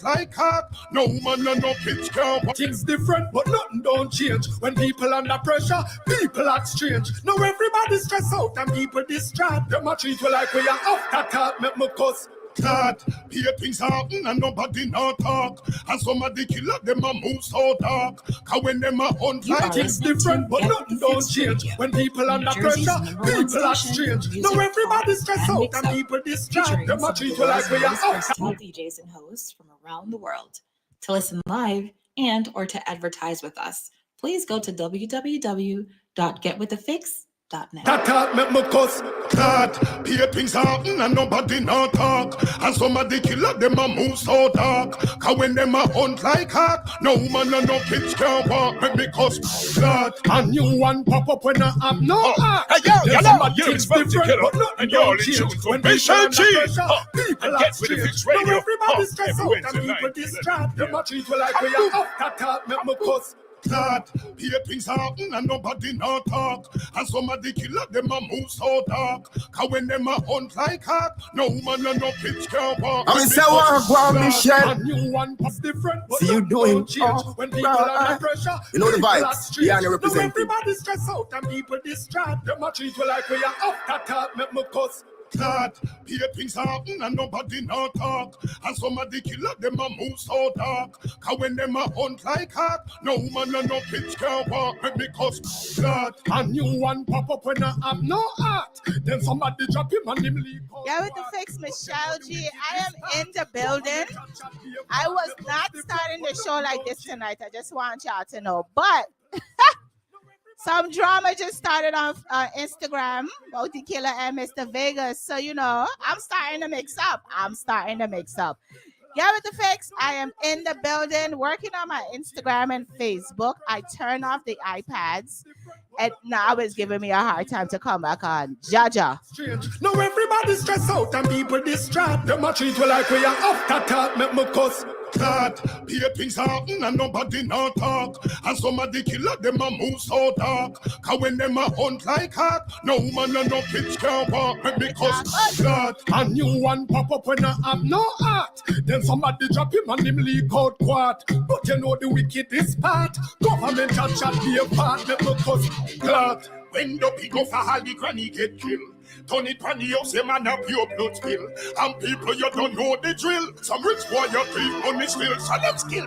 like hot. No man and no bitch can. Things different, but nothing don't change. When people under pressure, people act strange. Now everybody stress out and people distract. Them a treat you like we are off that top, make me cuss. That here things happen and nobody not talk. And some of the killer them a move so dark. Cause when them a hunt like things different, but nothing don't change. When people under pressure, people act strange. Now everybody stress out and people distract. Them a treat you like we are off. DJs and hosts from around the world. To listen live and or to advertise with us, please go to www.getwiththefix.net. That make me cuss. That here things happen and nobody not talk. And some of the killer them a move so dark. Cause when them a hunt like hawk, no man and no bitch can walk. Make me cuss. That a new one pop up when I have no heart. Hey yo, you know, you respect the killer, and you're only tuned to Patient G. People Get with the Fix Radio. Now everybody stress out and people distract. Them a treat you like we are off. That make me cuss. That here things happen and nobody not talk. And some of the killer them a move so dark. Cause when them a hunt like hawk, no man and no bitch can walk. I mean, say what, Michelle? A new one was different, but see you doing change. When people under pressure, you know the vibes. Yeah, and you represent. Now everybody stress out and people distract. Them a treat you like we are off that top, make me cuss. That here things happen and nobody not talk. And some of the killer them a move so dark. Cause when them a hunt like hawk, no man and no bitch can walk. Make me cuss. That a new one pop up when I have no heart. Then somebody drop him and him leave. Yeah, with the Fix, Michelle G. I am in the building. I was not starting the show like this tonight. I just want y'all to know. But some drama just started on Instagram about the killer and Mr. Vegas. So, you know, I'm starting to mix up. Yeah, with the Fix, I am in the building working on my Instagram and Facebook. I turn off the iPads. And now it's giving me a hard time to come back on. Jaja. Now everybody stress out and people distract. Them a treat you like we are off that top, make me cuss. That here things happen and nobody not talk. And some of the killer them a move so dark. Cause when them a hunt like hawk, no man and no bitch can walk. Make me cuss. That a new one pop up when I have no heart. Then somebody drop him and him leak out quart. But you know the wickedest part. Government chat be a part, make me cuss. That when the pig of a holly granny get killed. Turn it on the house, a man up your blood spill. And people, you don't know the drill. Some rich boy, you keep money spill. So let's kill.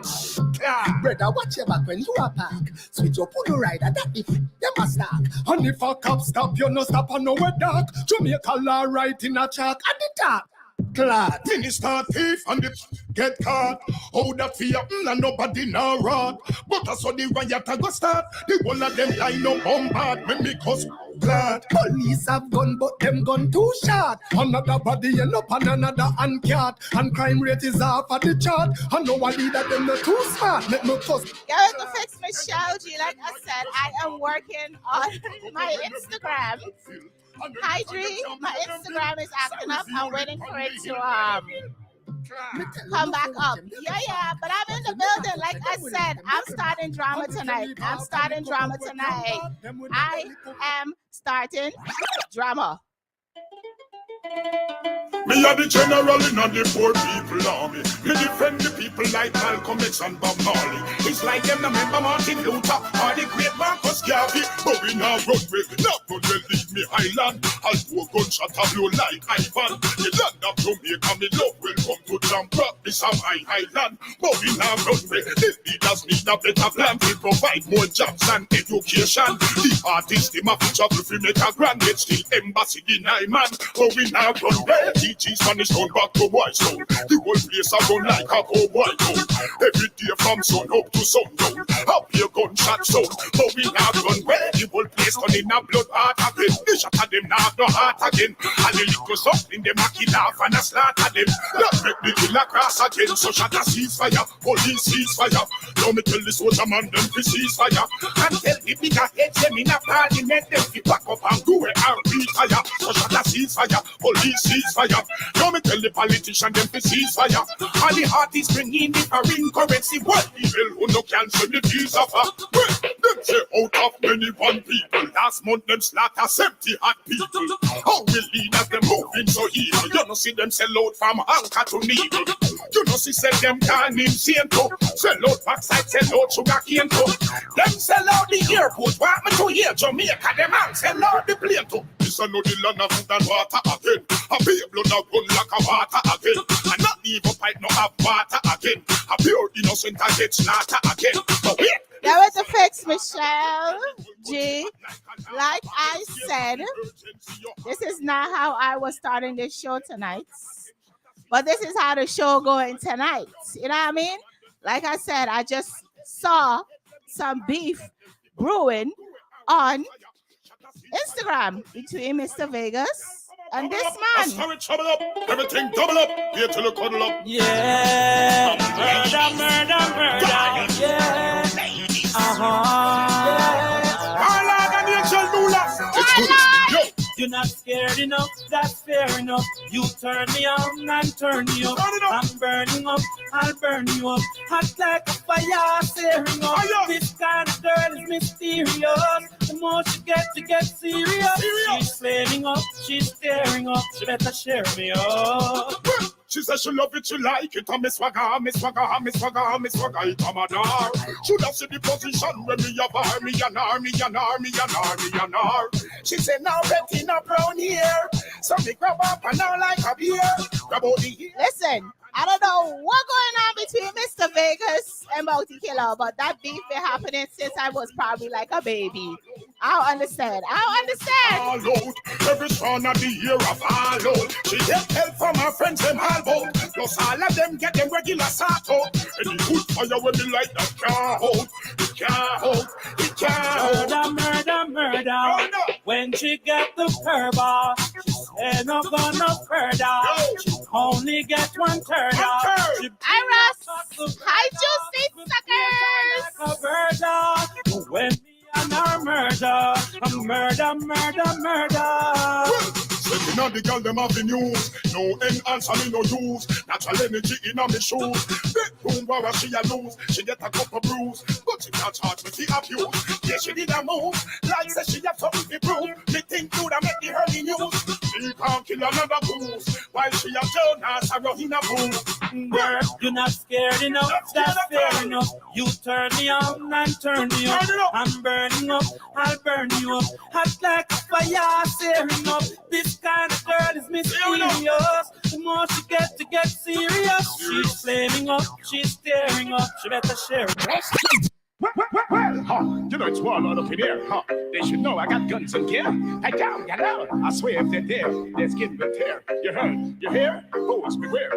Brother, watch your back when you are park. Switch up on the rider, that if them a stack. And if a cop stop, you no stop on nowhere dark. Jamaica law right in a chalk at the top. Glad minister thief and the get caught. How that fear and nobody now rot. But I saw the riot a go start. The whole of them line up bombard. When me cause glad police have gun but them gun too short. Another body end up on another uncat. And crime rate is off at the chart. And nobody that them not too smart. Let me cause. Yeah, to Fix Michelle G. Like I said, I am working on my Instagram. Hi, Dre. My Instagram is acting up. I'm waiting for it to come back up. Yeah, but I'm in the building. Like I said, I'm starting drama tonight. I am starting drama. Me are the general in the poor people army. Me defend the people like Malcolm X and Bob Marley. It's like them remember Martin Luther or the great Marcus Garvey. But we now run with, not gonna leave me island. I'll do a gunshot a blow like Ivan. The land of Jamaica, me love welcome to Jamaica. This is my island. But we now run with, the leaders need a better plan to provide more jobs and education. The artists, them a future to make a grand get still embassy in Iman. But we now run with, teaching Spanish down back to white zone. The whole place a run like a cowboy town. Every day from sun up to sundown. Up your gunshot sound. But we now run where the whole place turn in a blood heart again. The shot of them now have no heart again. And the little something them a kill off and a slaughter them. That make the killer cross again. So shot a ceasefire, police ceasefire. Now me tell the soldier man them to ceasefire. And tell the bigger heads them in a parliament them to back up and go and retire. So shot a ceasefire, police ceasefire. Now me tell the politician them to ceasefire. And the artists bring in the foreign currency. What the hell who no cancel the visa for? Well, them Say out of many one people, last month them slaughter 70 hot people. How will leaders them moving so evil? You know see them sell out from anchor to needle. You know see sell them can insane too. Sell out backside, sell out sugar cane too. Them sell out the airport, want me to hear Jamaica, them man sell out the plane too. This a no the land of food and water again. A pure blood a run like a water again. And not even pipe no have water again. A pure innocent a get slaughter again. But wait. That was the fix, Michelle G. Like I said, this is not how I was starting this show tonight. But this is how the show going tonight. You know what I mean? Like I said, I just saw some beef brewing on Instagram between Mr. Vegas and this man. Trouble up, everything double up, here till you cuddle up. Yeah, murder. Yeah, Warlord and Angel Lula. It's good. Yo. You're not scared enough, that's fair enough. You turn me on and turn me up. I'm burning up, I'll burn you up. Hot like a fire, searing up. This kind of girl is mysterious. The more she gets serious. She's flaming up, she's staring up. She better share me up. She says she love it, she like it. And me swagger, it come on her. Should have seen the position when me have her, me and her. She said now Betty not brown here. So me grab up and now like a beer. Grab all the ear. Listen, I don't know what's going on between Mr. Vegas and Bounty Killer, but that beef been happening since I was probably like a baby. I don't understand. All out, every son of the year of all out. She get help from her friends, them all out. Plus all of them get them regular sort out. And the good fire when they light that it can't hold. Murder. When she get the curb off, she said no gonna further. She only get one turn off. Hi, Ross. Hi, Juicy Suckers. When me and her murder. Slipping on the girl, them have the news. No enhancer, me no use. Natural energy in on me shoes. Bedroom where she a lose. She get a couple bruise, but she can't charge me for abuse. Yeah, she did a move. Like say she have something to prove. Me think to make the early news. She can't kill another goose. While she a Jonas, a rocking a booth. Girl, you're not scared enough, that's fair enough. You turn me on and turn me up. I'm burning up, I'll burn you up. Hot like a fire, searing up. This kind of girl is mysterious. The more she gets serious. She's flaming up, she's staring up. She better share it. Well, you know it's warlord up in here, They should know I got guns and gear. I down, get out. I swear if they're there, their skin will tear. You heard? You hear? Fools beware.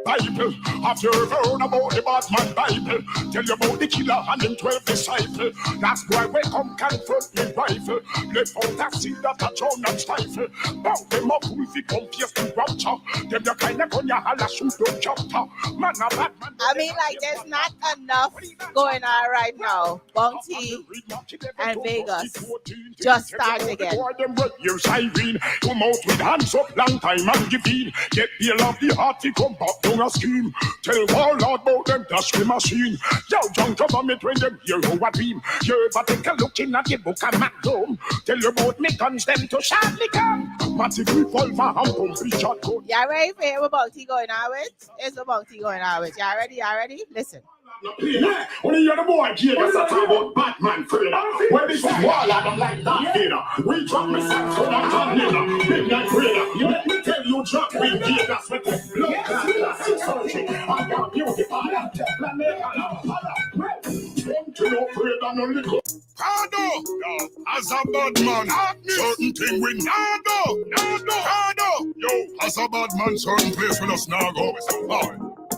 Bible, have you heard about the Batman Bible? Tell you about the killer and them 12 disciples. That's why we come confront me rifle. Left out a seed that a John and stifle. Bow them up with the come pierce the router. Them the kind of gun you holla shoot the chopper. Man a Batman. I mean, like, there's not enough going on right now. Bounty and Vegas just start again. Your siren, come out with hands up, long time and give in. Get the love the heart, he come back down a scheme. Tell warlord about them dash the machine. Yo, young government when them hear who a dream. You ever take a look in at the book of Macdome. Tell you about me guns them to shortly come. Massive revolver and pumpy shotgun. Y'all ready for what Bounty going on with? Here's what Bounty going on with. Y'all ready? Listen. Yeah, only you're the boy, Jay. That's a talk about Batman Freeder. When this is Warlord, I'm like that Vader. We drop me sex for that tornado. Midnight Freeder. You let me tell you, drop me Jay. That's what the blood class is searching. I got beautiful. Let me to no Freeder, no little. Cardo, as a bad man, certain thing we Cardo. Yo, as a bad man, certain place with us now go.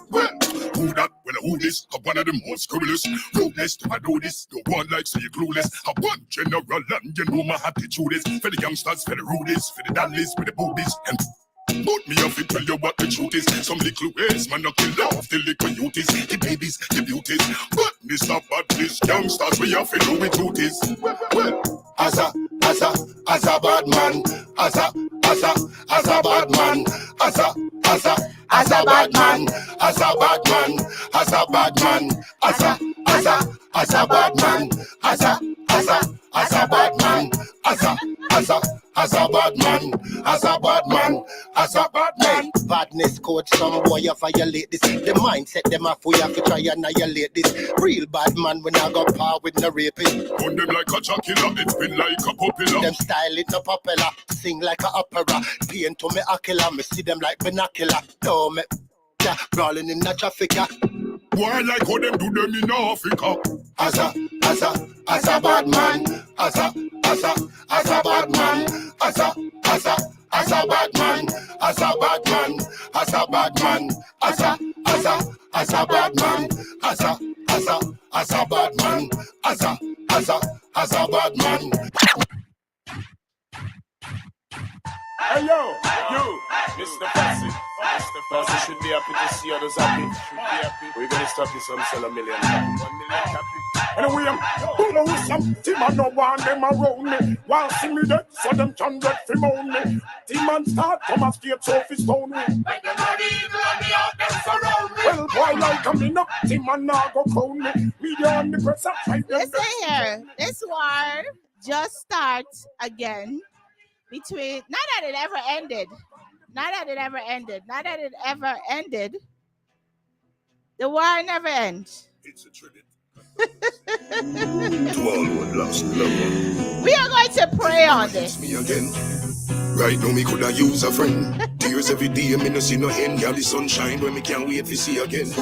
Well, who that? Well, who this? One of the most scurrilous. Rudeness to I do this. No one likes to you clueless. A one general and you know my attitude is. For the youngsters, for the rudies, for the dollies, for the boobies. And put me off and tell you what the truth is. Some little ways, man, not kill off the little youths, the babies, the beauties. But this not bad, this youngsters, we have to do with duties. Well, as a bad man, as a bad man, as a bad man, as a bad man, as a bad man, as a bad man, as a as a bad man, as a bad man, as a bad man, as a bad man. Badness code, some boy you violate this. The mindset them off, we have to try and annihilate this. Real bad man when I got power with no raping. On them like a chakilla, it's been like a popular. Them style it no popular, sing like a opera. Pain to me akila, me see them like binocular. No me, yeah, brawling in the traffic, yeah. Why like how them do them in Africa? As a bad man, as a bad man, as a bad man, as a bad man, as a bad man, as a bad man, as a bad man, as a bad man. Hey yo, you, Mr. Fussy. Mr. Fussy should be happy to see others happy. Should be happy. We're gonna stop you some sell $1 million. 1 million happy. Anyway, I'm pulling with some team and no one them around me. While see me dead, so them can get from on me. Team and start from a straight surface stone me. Make them money evil and the out them surround me. Well, boy, like I'm in up, team and now go crown me. Media on the press up, fight them. Listen here, this war just starts again. Between, not that it ever ended, the war never ends. It's a tribute to all who have lost loved ones. We are going to pray on this. Me again. Right now me coulda use a friend. Tears every day, me no see no end. Yeah, the sunshine when me can't wait to see again.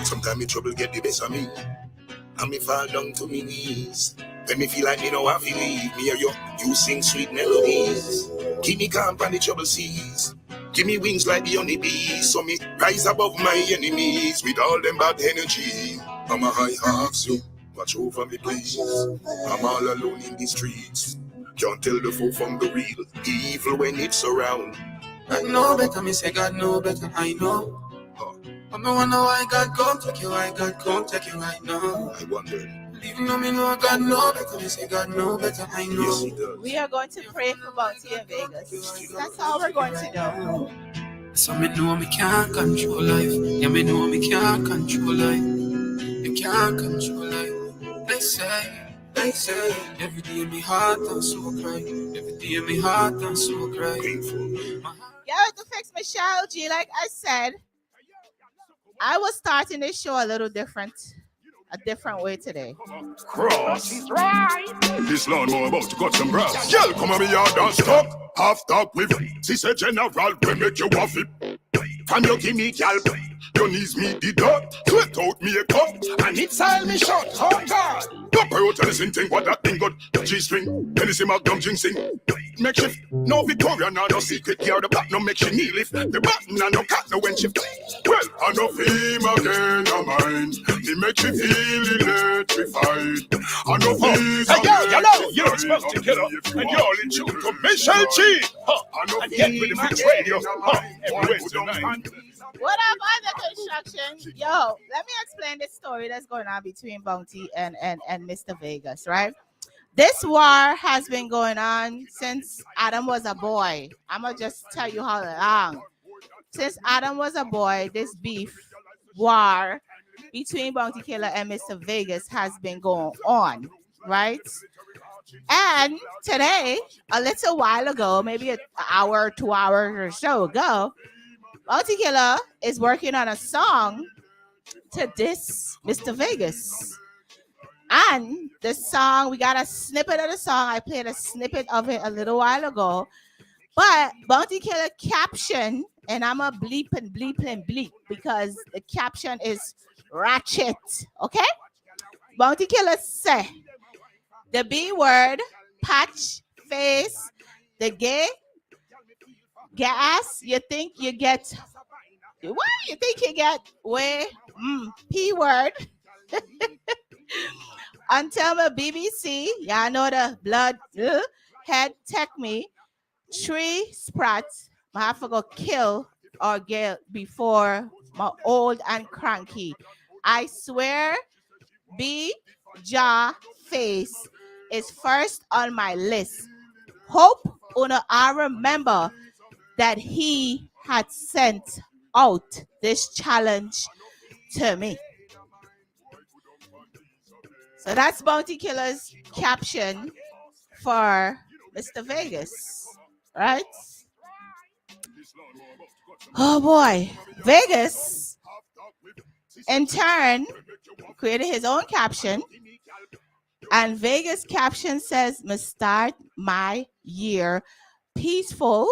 Sometimes me trouble get the best of me, and me fall down to me knees. When me feel like me no have to leave, me or you sing sweet melodies. Keep me calm on the trouble seas. Give me wings like the honeybees, so me rise above my enemies with all them bad energy. I'm a high ask you, watch over me please. I'm all alone in the streets. Can't tell the foe from the real, evil when it's around. I know better, me say God know better, I know. But me wonder why God come take you, why God come take you right now. I wonder. Even though me know God know better, me say God know better, I know. Yes, he does. We are going to pray for Bounty in Vegas. That's all we're going to do. So me know me can't control life. Yeah, me know me can't control life. You can't control life. They say, every day me heart and so cry. Every day me heart and so cry. Yeah, to fix Michelle G, like I said, I was starting this show a little different. A different way today. Cross. This lawnmower about to cut some grass. Girl, come on me yard and stop. Half top with Sister General, we make you off it. From you give me girl, your knees me the dot. Sweat out me a cup, and it's all me shot. Oh God. Don't pay out to listen thing, what that thing got. G-string, Hennessy McDum jinxing. Make shift, no Victoria, no secret gear. The back no make she knee lift. The button and no cat no when shift. Well, I know him again, no mind. He make you feel electrified. I know he's hey, you're supposed to kill her. And you're all in tune to Michelle G. And get with the French radio. Every Wednesday night. What up, under construction? Yo, let me explain this story that's going on between Bounty and Mr. Vegas, right? This war has been going on since Adam was a boy. I'm going to just tell you how long. Since Adam was a boy, this beef war between Bounty Killer and Mr. Vegas has been going on, right? And today, a little while ago, maybe an hour, 2 hours or so ago, Bounty Killer is working on a song to diss Mr. Vegas. And the song, we got a snippet of the song. I played a snippet of it a little while ago. But Bounty Killer caption, and I'm a bleep because the caption is ratchet. Okay? Bounty Killer say, the B word, patch, face, the gay, gas, you think you get, what you think you get, way, P word. Until my BBC, y'all know the blood head tech me, 3 sprats, I have to go kill or get before my old and cranky. I swear, B jaw face is first on my list. Hope una I remember that he had sent out this challenge to me. So that's Bounty Killer's caption for Mr. Vegas, right? Oh boy, Vegas in turn created his own caption, and Vegas caption says, "Must start my year peaceful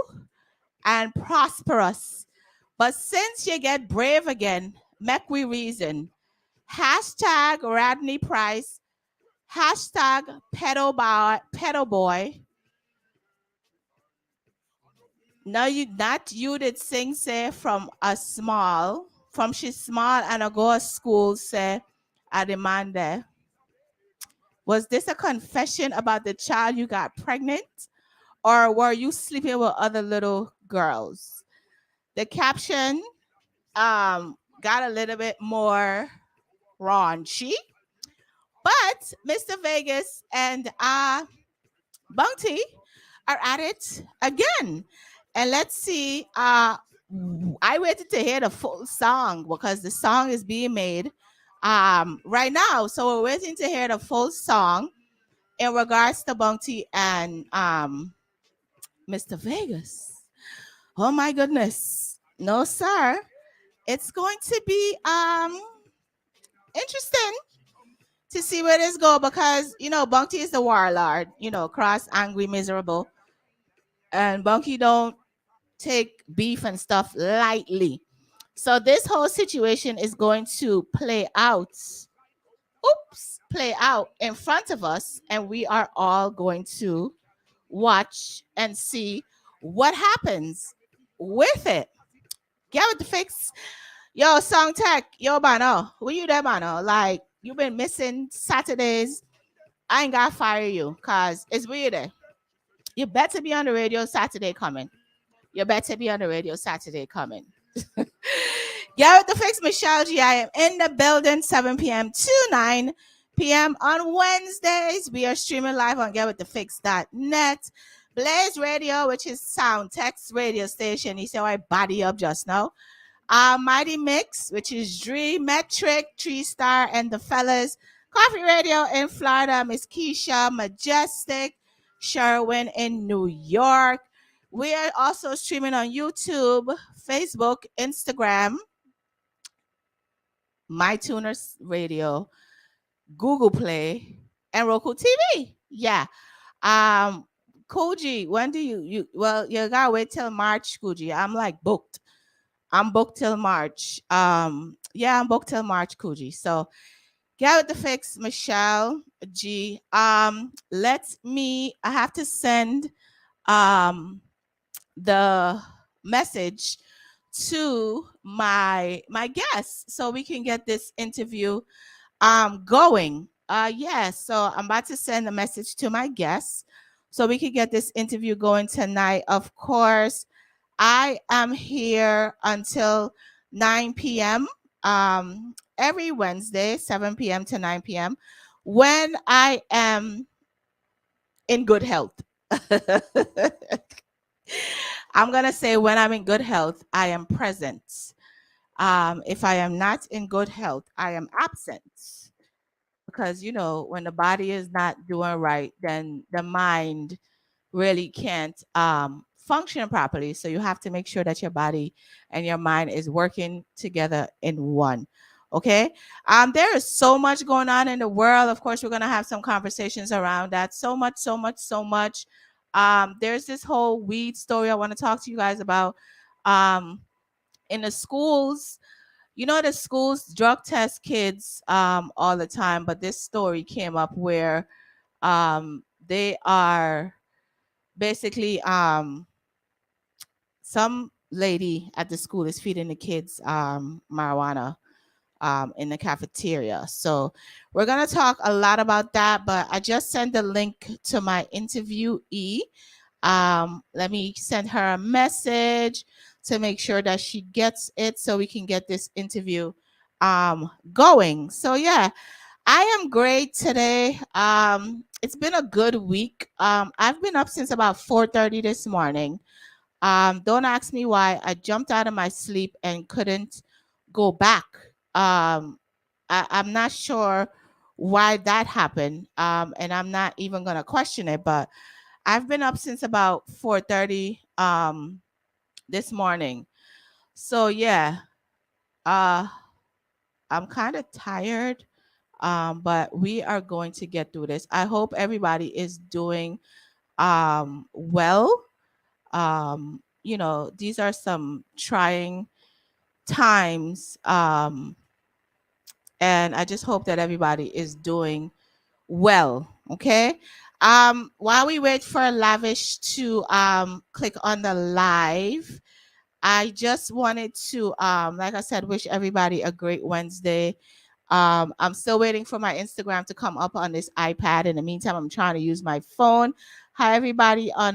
and prosperous. But since you get brave again, make we reason. Hashtag Radney Price, hashtag pedo boy. No, you not you did sing say from she small and a go to school say I demand there. Was this a confession about the child you got pregnant? Or were you sleeping with other little girls?" The caption got a little bit more raunchy, but Mr. Vegas and Bounty are at it again. And let's see. I waited to hear the full song because the song is being made right now. So we're waiting to hear the full song in regards to Bounty and Mr. Vegas. Oh my goodness. No, sir. It's going to be interesting to see where this go because Bunky is the warlord, cross, angry, miserable, and Bunky don't take beef and stuff lightly. So this whole situation is going to play out. Play out in front of us, and we are all going to watch and see what happens with it. Get with the fix. Yo, Song Tech, yo, Bano, where you there, Bano? Like, you've been missing Saturdays. I ain't gotta fire you, cause it's weird. You better be on the radio Saturday coming. You better be on the radio Saturday coming. Get with the fix, Michelle G. I am in the building 7 p.m. to 9 p.m. on Wednesdays. We are streaming live on getwiththefix.net. Blaze Radio, which is Sound Text radio station. You see how I body up just now. Mighty Mix, which is Dream Metric, 3 Star, and the fellas. Coffee Radio in Florida, Miss Keisha, Majestic, Sherwin in New York. We are also streaming on YouTube, Facebook, Instagram, MyTuner Radio, Google Play, and Roku TV. Yeah. Koji, when do you gotta wait till March, Koji. I'm like booked. I'm booked till March. I'm booked till March, Koji. So get with the fix, Michelle G. I have to send the message to my guests so we can get this interview going. So I'm about to send a message to my guests so we can get this interview going tonight. Of course, I am here until 9 p.m. Every Wednesday, 7 p.m. to 9 p.m. when I am in good health. I'm going to say when I'm in good health, I am present. If I am not in good health, I am absent. Because, when the body is not doing right, then the mind really can't function properly. So you have to make sure that your body and your mind is working together in one. Okay. There is so much going on in the world. Of course, we're going to have some conversations around that. So much. There's this whole weed story I want to talk to you guys about. In the schools, the schools drug test kids all the time, but this story came up where they are basically some lady at the school is feeding the kids marijuana in the cafeteria. So we're going to talk a lot about that, but I just sent the link to my interviewee. Let me send her a message to make sure that she gets it so we can get this interview going. So yeah, I am great today. It's been a good week. I've been up since about 4:30 this morning. Don't ask me why. I jumped out of my sleep and couldn't go back. I'm not sure why that happened. And I'm not even gonna question it, but I've been up since about 4:30 this morning. So yeah, uh I'm kind of tired. But we are going to get through this. I hope everybody is doing well. These are some trying times. And I just hope that everybody is doing well. Okay. While we wait for Lavish to click on the live, I just wanted to like I said, wish everybody a great Wednesday. I'm still waiting for my Instagram to come up on this iPad. In the meantime, I'm trying to use my phone. Hi everybody on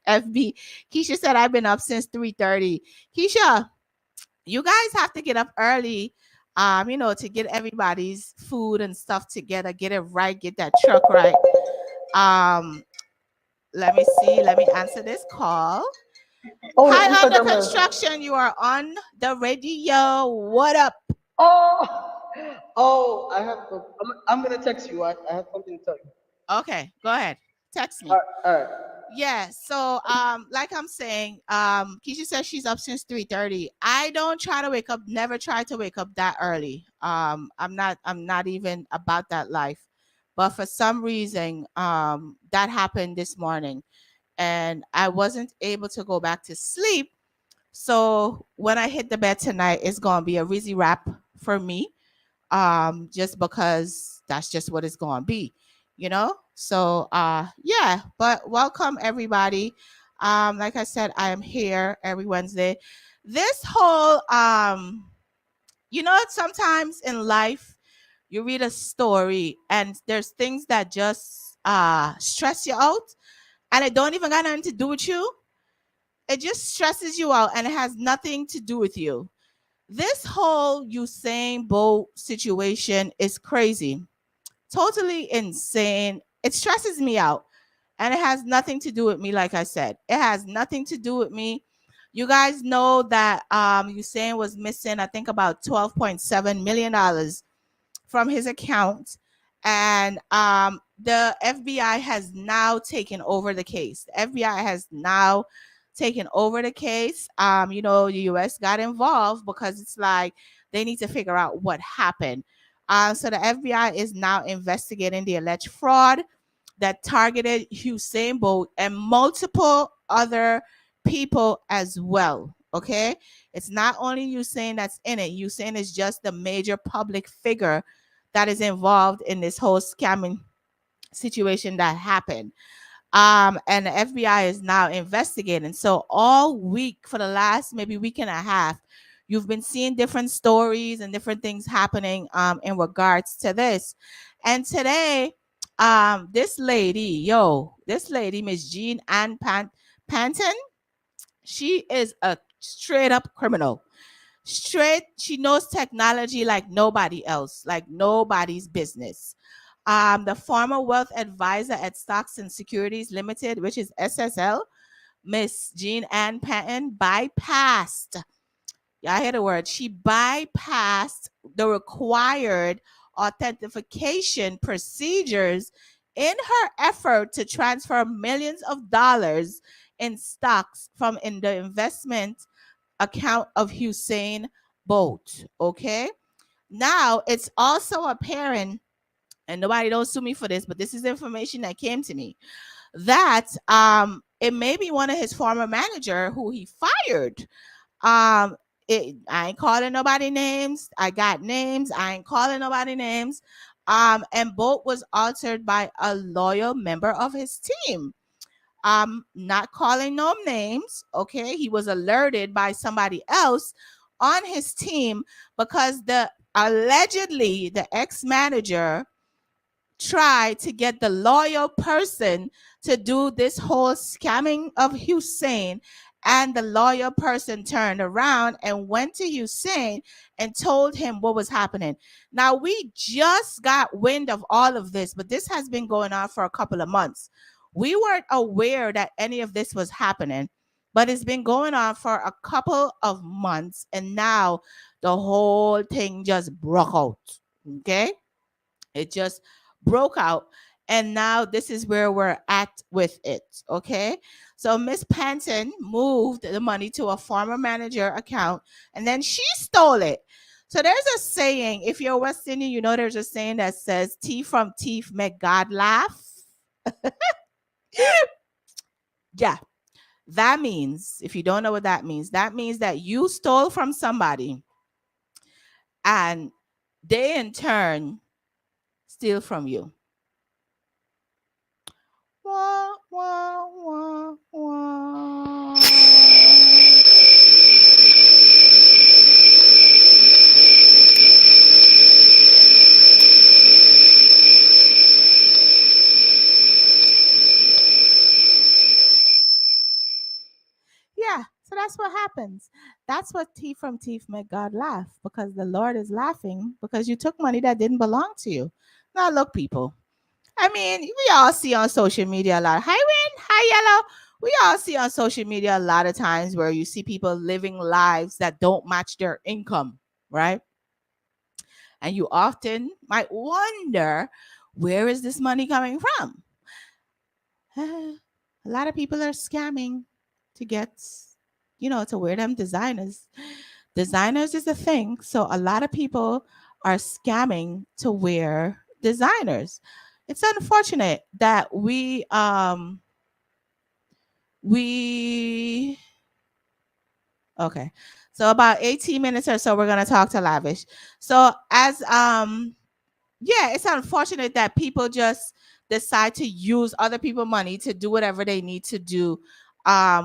FB. Keisha said I've been up since 3:30. Keisha, you guys have to get up early, to get everybody's food and stuff together, get it right, get that truck right. Let me see. Let me answer this call. Oh, Hi, Mr. under Jamel. construction. You are on the radio. What up? Oh, I'm gonna text you. I have something to tell you. Okay, go ahead. Text me. All right. Yeah, so like I'm saying, Keisha says she's up since 3:30. I don't try to wake up, never try to wake up that early. I'm not even about that life. But for some reason, that happened this morning and I wasn't able to go back to sleep. So when I hit the bed tonight, it's gonna be a easy wrap for me. Just because that's just what it's gonna be, So yeah, but welcome everybody. Like I said, I am here every Wednesday. This whole sometimes in life you read a story and there's things that just stress you out and it don't even got nothing to do with you. It just stresses you out and it has nothing to do with you. This whole Usain Bolt situation is crazy, totally insane. It stresses me out and it has nothing to do with me. Like I said, it has nothing to do with me. You guys know that Usain was missing, I think, about $12.7 million from his account. And the FBI has now taken over the case. The FBI has now taken over the case. The US got involved because it's like they need to figure out what happened. So the FBI is now investigating the alleged fraud that targeted Usain Bolt and multiple other people as well. Okay. It's not only Usain that's in it. Usain is just the major public figure that is involved in this whole scamming situation that happened. And the FBI is now investigating. So all week for the last maybe week and a half, you've been seeing different stories and different things happening in regards to this. And today, this lady, Miss Jean Ann Panton, she is a straight up criminal. She knows technology like nobody else, like nobody's business. The former wealth advisor at Stocks and Securities Limited, which is SSL, Miss Jean Ann Patton, bypassed. Yeah, I hear the word. She bypassed the required authentication procedures in her effort to transfer millions of dollars in stocks from in the investment account of Usain Bolt. Okay. Now it's also apparent, and nobody don't sue me for this, but this is information that came to me, that it may be one of his former manager who he fired. I ain't calling nobody names. I got names. I ain't calling nobody names. And Bolt was altered by a loyal member of his team. Not calling no names. Okay, he was alerted by somebody else on his team because allegedly the ex-manager tried to get the loyal person to do this whole scamming of Hussein. And the loyal person turned around and went to Hussein and told him what was happening. Now, we just got wind of all of this, but this has been going on for a couple of months. We weren't aware that any of this was happening, but it's been going on for a couple of months. And now the whole thing just broke out. Okay. It just broke out. And now this is where we're at with it. Okay. So Miss Panton moved the money to a former manager account and then she stole it. So there's a saying, if you're West Indian, you know there's a saying that says, "Tea from teeth make God laugh." Yeah. That means, if you don't know what that means that you stole from somebody and they in turn steal from you. Wah, wah, wah, wah. Yeah, so that's what happens. That's what teeth from teeth make God laugh, because the Lord is laughing because you took money that didn't belong to you. Now, look, people. I mean, we all see on social media a lot. Hi, Win. Hi, Yellow. We all see on social media a lot of times where you see people living lives that don't match their income, right? And you often might wonder, where is this money coming from? A lot of people are scamming to get, to wear them designers. Designers is a thing. So a lot of people are scamming to wear designers. It's unfortunate that we okay. So about 18 minutes or so we're going to talk to Lavish. So as yeah, it's unfortunate that people just decide to use other people's money to do whatever they need to do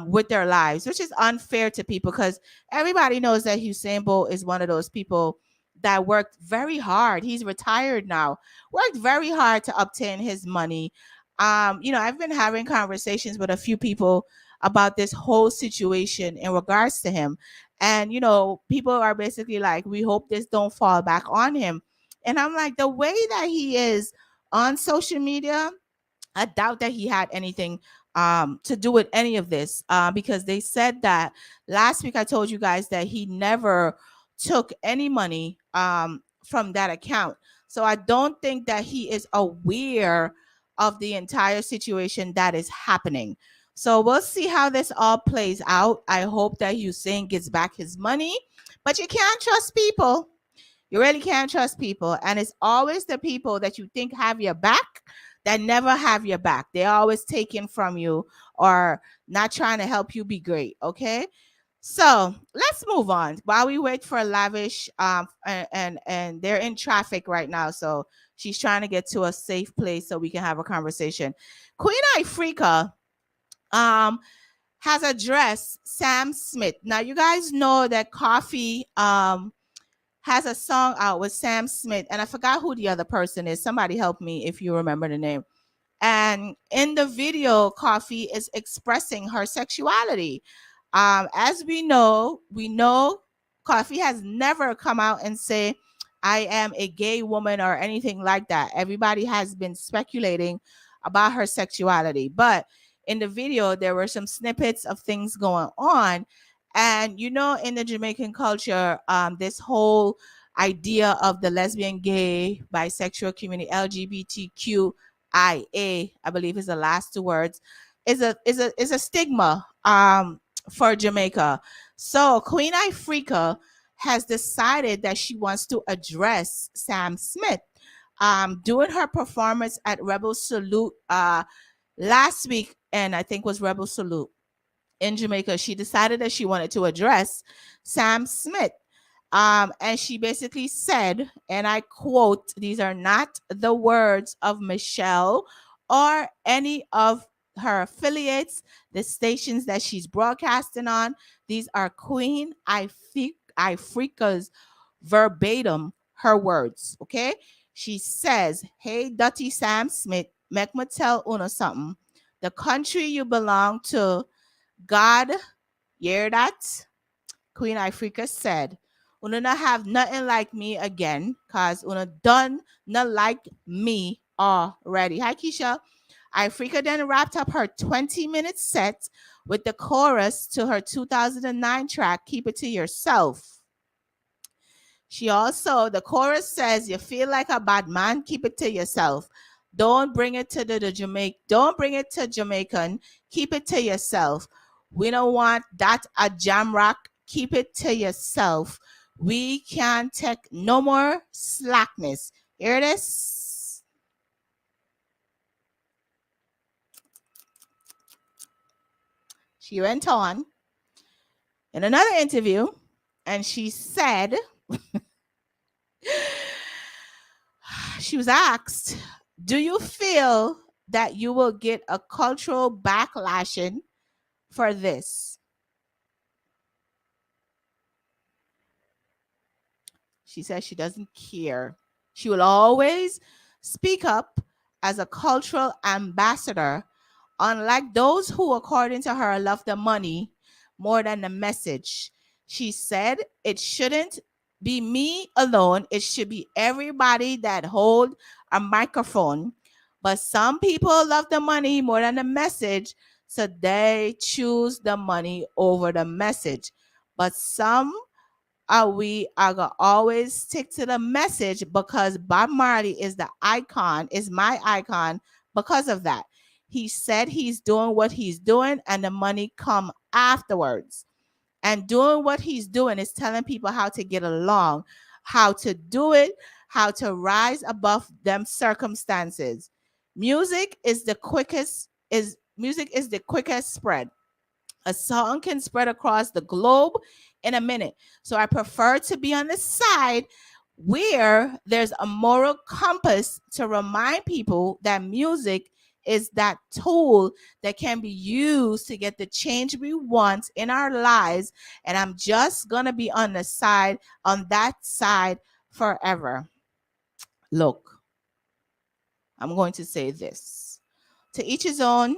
with their lives, which is unfair to people, because everybody knows that Usain Bolt is one of those people that worked very hard. He's retired now, worked very hard to obtain his money. I've been having conversations with a few people about this whole situation in regards to him. And, people are basically like, we hope this don't fall back on him. And I'm like, the way that he is on social media, I doubt that he had anything to do with any of this, because they said that last week. I told you guys that he never took any money from that account. So I don't think that he is aware of the entire situation that is happening. So we'll see how this all plays out. I hope that Hussein gets back his money, but you can't trust people. You really can't trust people. And it's always the people that you think have your back that never have your back. They're always taking from you or not trying to help you be great. Okay. So let's move on while we wait for Lavish. And they're in traffic right now. So she's trying to get to a safe place so we can have a conversation. Queen Ifrika has addressed Sam Smith. Now you guys know that Coffee has a song out with Sam Smith, and I forgot who the other person is. Somebody help me if you remember the name. And in the video, Coffee is expressing her sexuality. As we know Coffee has never come out and say, "I am a gay woman" or anything like that. Everybody has been speculating about her sexuality. But in the video, there were some snippets of things going on. And in the Jamaican culture, this whole idea of the lesbian, gay, bisexual community, LGBTQIA, I believe is the last two words, is a stigma for Jamaica. So Queen Ifrika has decided that she wants to address Sam Smith. Doing her performance at Rebel Salute last week, and I think was Rebel Salute in Jamaica, she decided that she wanted to address Sam Smith. And she basically said, and I quote, these are not the words of Michelle or any of her affiliates, the stations that she's broadcasting on. These are Queen Ifrika's verbatim, her words. Okay. She says, "Hey, Dutty Sam Smith, make me tell Uno something. The country you belong to, God, hear that?" Queen Ifrika said, "Una not have nothing like me again, cause una done not like me already." Hi, Keisha. Ifrika then wrapped up her 20-minute set with the chorus to her 2009 track, "Keep It to Yourself." She also, the chorus says, you feel like a bad man, keep it to yourself. Don't bring it to the Jamaican. Don't bring it to Jamaican. Keep it to yourself. We don't want that a jam rock. Keep it to yourself. We can't take no more slackness. Hear this? She went on in another interview and she said, she was asked, do you feel that you will get a cultural backlashing for this? She says she doesn't care. She will always speak up as a cultural ambassador, unlike those who, according to her, love the money more than the message. She said it shouldn't be me alone. It should be everybody that hold a microphone. But some people love the money more than the message, so they choose the money over the message. But some we are gonna always stick to the message because Bob Marley is the icon, is my icon because of that. He said he's doing what he's doing and the money come afterwards. And doing what he's doing is telling people how to get along, how to do it, how to rise above them circumstances. Music is the quickest spread. A song can spread across the globe in a minute. So I prefer to be on the side where there's a moral compass to remind people that music is that tool that can be used to get the change we want in our lives. And I'm just going to be on that side forever. Look, I'm going to say this. To each his own.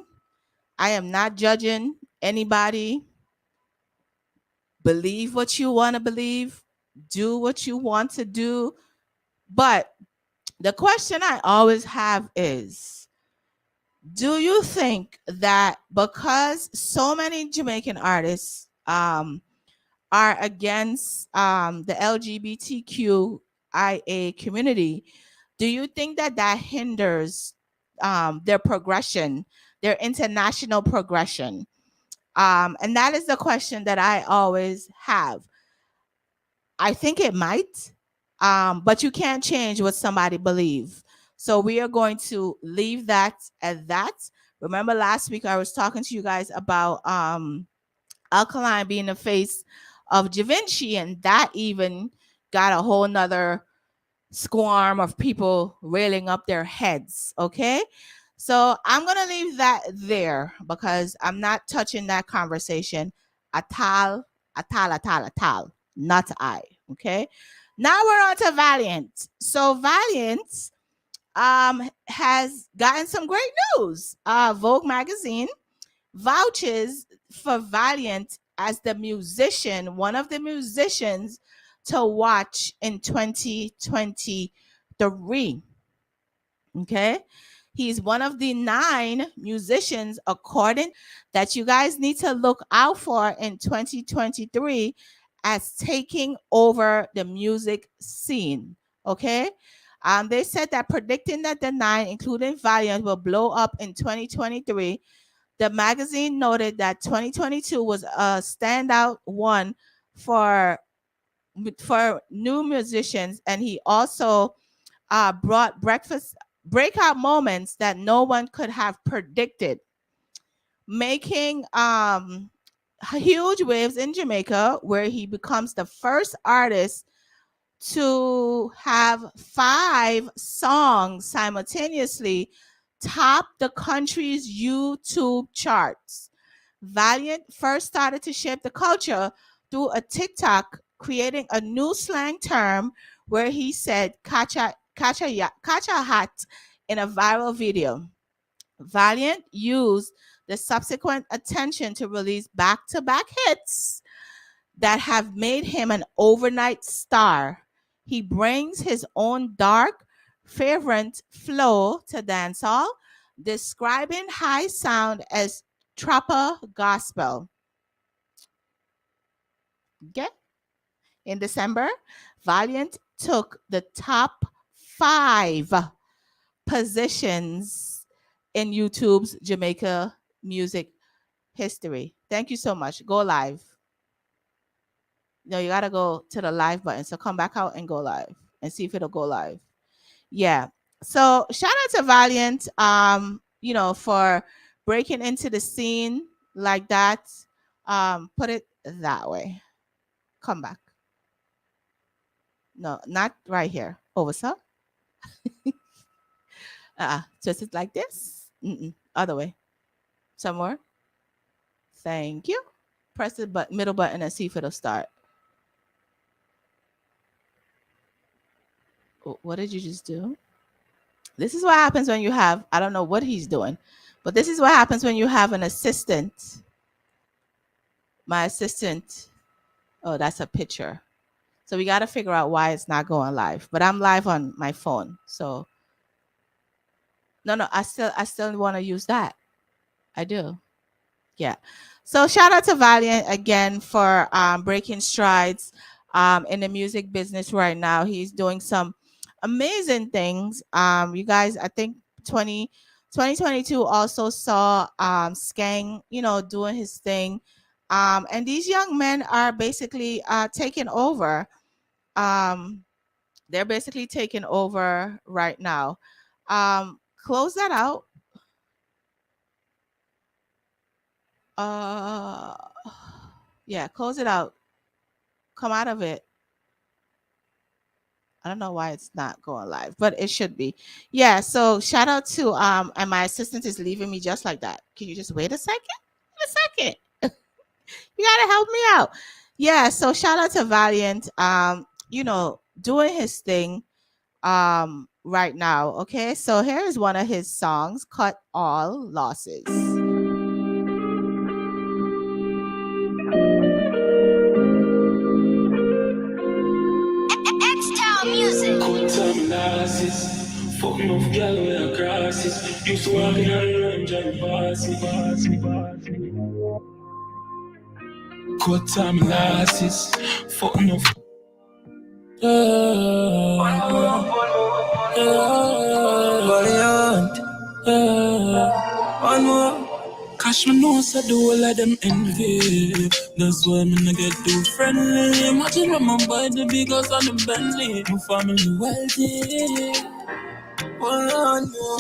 I am not judging anybody. Believe what you want to believe. Do what you want to do. But the question I always have is, do you think that because so many Jamaican artists are against the LGBTQIA community, do you think that that hinders their progression, their international progression? And that is the question that I always have. I think it might, but you can't change what somebody believes. So we are going to leave that at that. Remember last week I was talking to you guys about Alkaline being the face of Da Vinci, and that even got a whole nother swarm of people railing up their heads. Okay. So I'm going to leave that there because I'm not touching that conversation at all, not I. Okay. Now we're on to Valiant. So Valiant has gotten some great news. Vogue magazine vouches for Valiant as the musician, one of the musicians to watch in 2023. Okay. He's one of the 9 musicians, according that you guys need to look out for in 2023 as taking over the music scene. Okay. They said that predicting that the 9, including Valiant, will blow up in 2023. The magazine noted that 2022 was a standout one for new musicians, and he also brought breakout moments that no one could have predicted, making huge waves in Jamaica, where he becomes the first artist to have 5 songs simultaneously top the country's YouTube charts. Valiant first started to shape the culture through a TikTok, creating a new slang term where he said catch a hat in a viral video. Valiant used the subsequent attention to release back-to-back hits that have made him an overnight star. He brings his own dark, fervent flow to dancehall, describing high sound as trapper gospel. Okay? In December, Valiant took the top 5 positions in YouTube's Jamaica music history. Thank you so much. Go live. No, you gotta go to the live button. So come back out and go live and see if it'll go live. Yeah. So shout out to Valiant, for breaking into the scene like that. Put it that way. Come back. No, not right here. Over, sir. Twist it like this. Other way. Some more. Thank you. Press the middle button and see if it'll start. What did you just do? This is what happens when you have, I don't know what he's doing, but this is what happens when you have an assistant. My assistant. Oh, that's a picture. So we got to figure out why it's not going live. But I'm live on my phone. So no, I still want to use that. I do. Yeah. So shout out to Valiant again for breaking strides in the music business right now. He's doing some amazing things. You guys, I think 2022 also saw Skang, doing his thing. And these young men are basically taking over. They're basically taking over right now. Close that out. Yeah, close it out. Come out of it. I don't know why it's not going live, but it should be. Yeah, so shout out to and my assistant is leaving me just like that. Can you just wait a second? A second. You gotta help me out. Yeah, so shout out to Valiant, doing his thing right now. Okay, so here is one of his songs, Cut All Losses. Music. Cut some losses. Fuck enough girl with a crosses. Used to walk in a range and pass me. Cut some losses. Fuck enough. Valiant. One more. Cash me know so do all of them envy. That's why me not get too friendly. Imagine when my buy the biggest on the Bentley. My family wealthy. One more.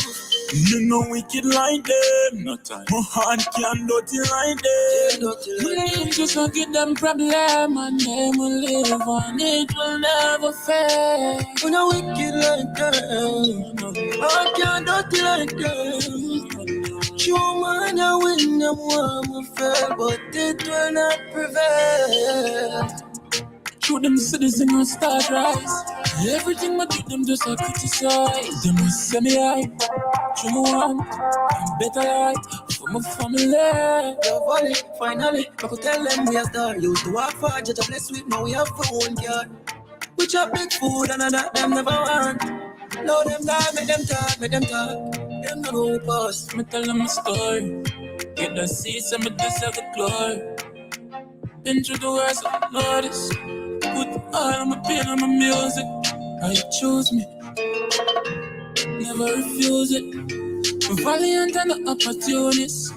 You know wicked like them. No time. My heart can't dirty like them. Just don't get them problem and they will live on. It will never fail. You know wicked like them. Heart can't dirty like them. Show man, I win them one fail, but it will not prevail. Show them citizens will start rise. Everything I do them just a criticize. Them will say me hype. Show me one, I'm better life for my family. Yo, Valley, finally, I could tell them we are star. Used to walk far, judge a blessed with, now we have phone card. We chop big food and that them never want. Now them die, make them talk. Them no know we pass. Me tell them a story. Get the seats and me deserve the glory. Been through the worst of notice. Put all of my pain on my music. I choose me. Never refuse it. Valiant and the opportunist.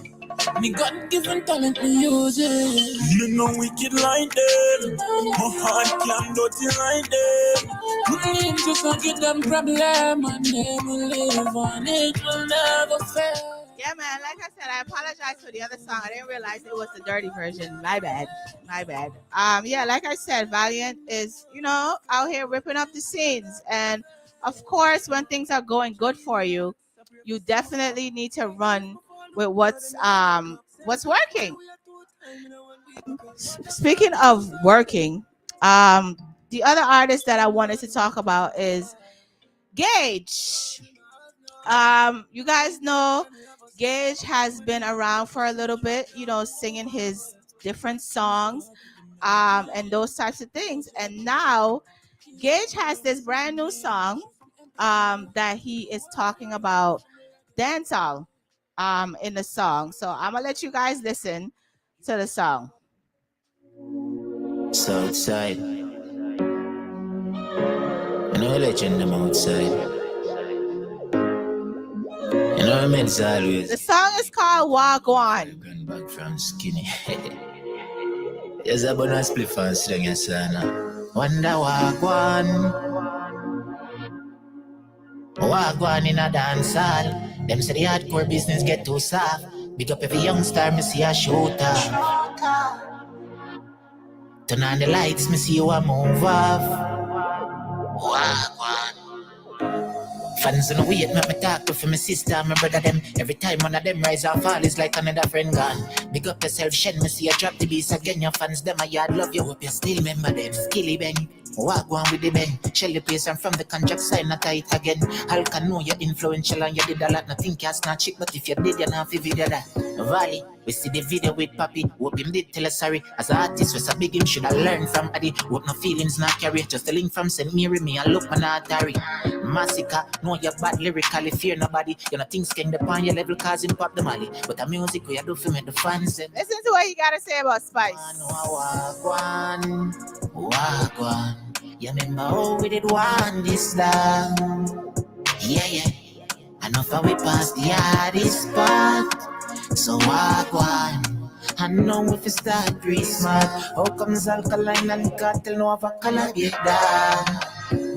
Me God-given talent, me use it. Me no wicked like them. My heart can't dirty like them. Just don't get them problem and they will live on. It will never fail. Yeah, man. Like I said, I apologize for the other song. I didn't realize it was the dirty version. My bad. Yeah, like I said, Valiant is, out here ripping up the scenes. And of course, when things are going good for you, you definitely need to run with what's working. Speaking of working, the other artist that I wanted to talk about is Gage. You guys know Gage has been around for a little bit, singing his different songs and those types of things. And now Gage has this brand new song that he is talking about dancehall in the song. So I'm gonna let you guys listen to the song. Southside. You know, legend them outside. You know, I mean, it's always. The song is called Wagwan. Grand back from skinny. Yes, a bonus split for string, yes, Wonder Wagwan. Wagwan in a dance hall. Them say the hardcore business get too soft. Big up every young star, me see a shooter. Turn on the lights, me see you a move off. Wagwan. Fans on the wait, make me talk to my sister and my brother them. Every time one of them rise and fall, it's like another friend gone. Big up yourself, Shen, me see you drop the beats again. Your fans, them a yard love you, hope you still remember them. Skilly bang, walk one with the bang. Shell the place and from the contract sign, not tight again. I'll can know you're influential and you did a lot. Nothing can snatch it, but if you did, you're not video that. Valley, we see the video with Papi. Hope him did tell us sorry. As an artist, we a big him should have learned from Addy. Hope no feelings not carry. Just a link from St. Mary, me and look man Atari. Massacre, know you're bad lyrically, fear nobody. You know things can depend your level causing pop the molly. But the music we do for me the fans. Listen to what you gotta say about Spice. Wagwan, Wagwan. You remember how we did one this time? Yeah. I know how we passed the hardest part. So Wagwan. I know if you start pretty smart. How comes alkaline and cartel no have a color get down?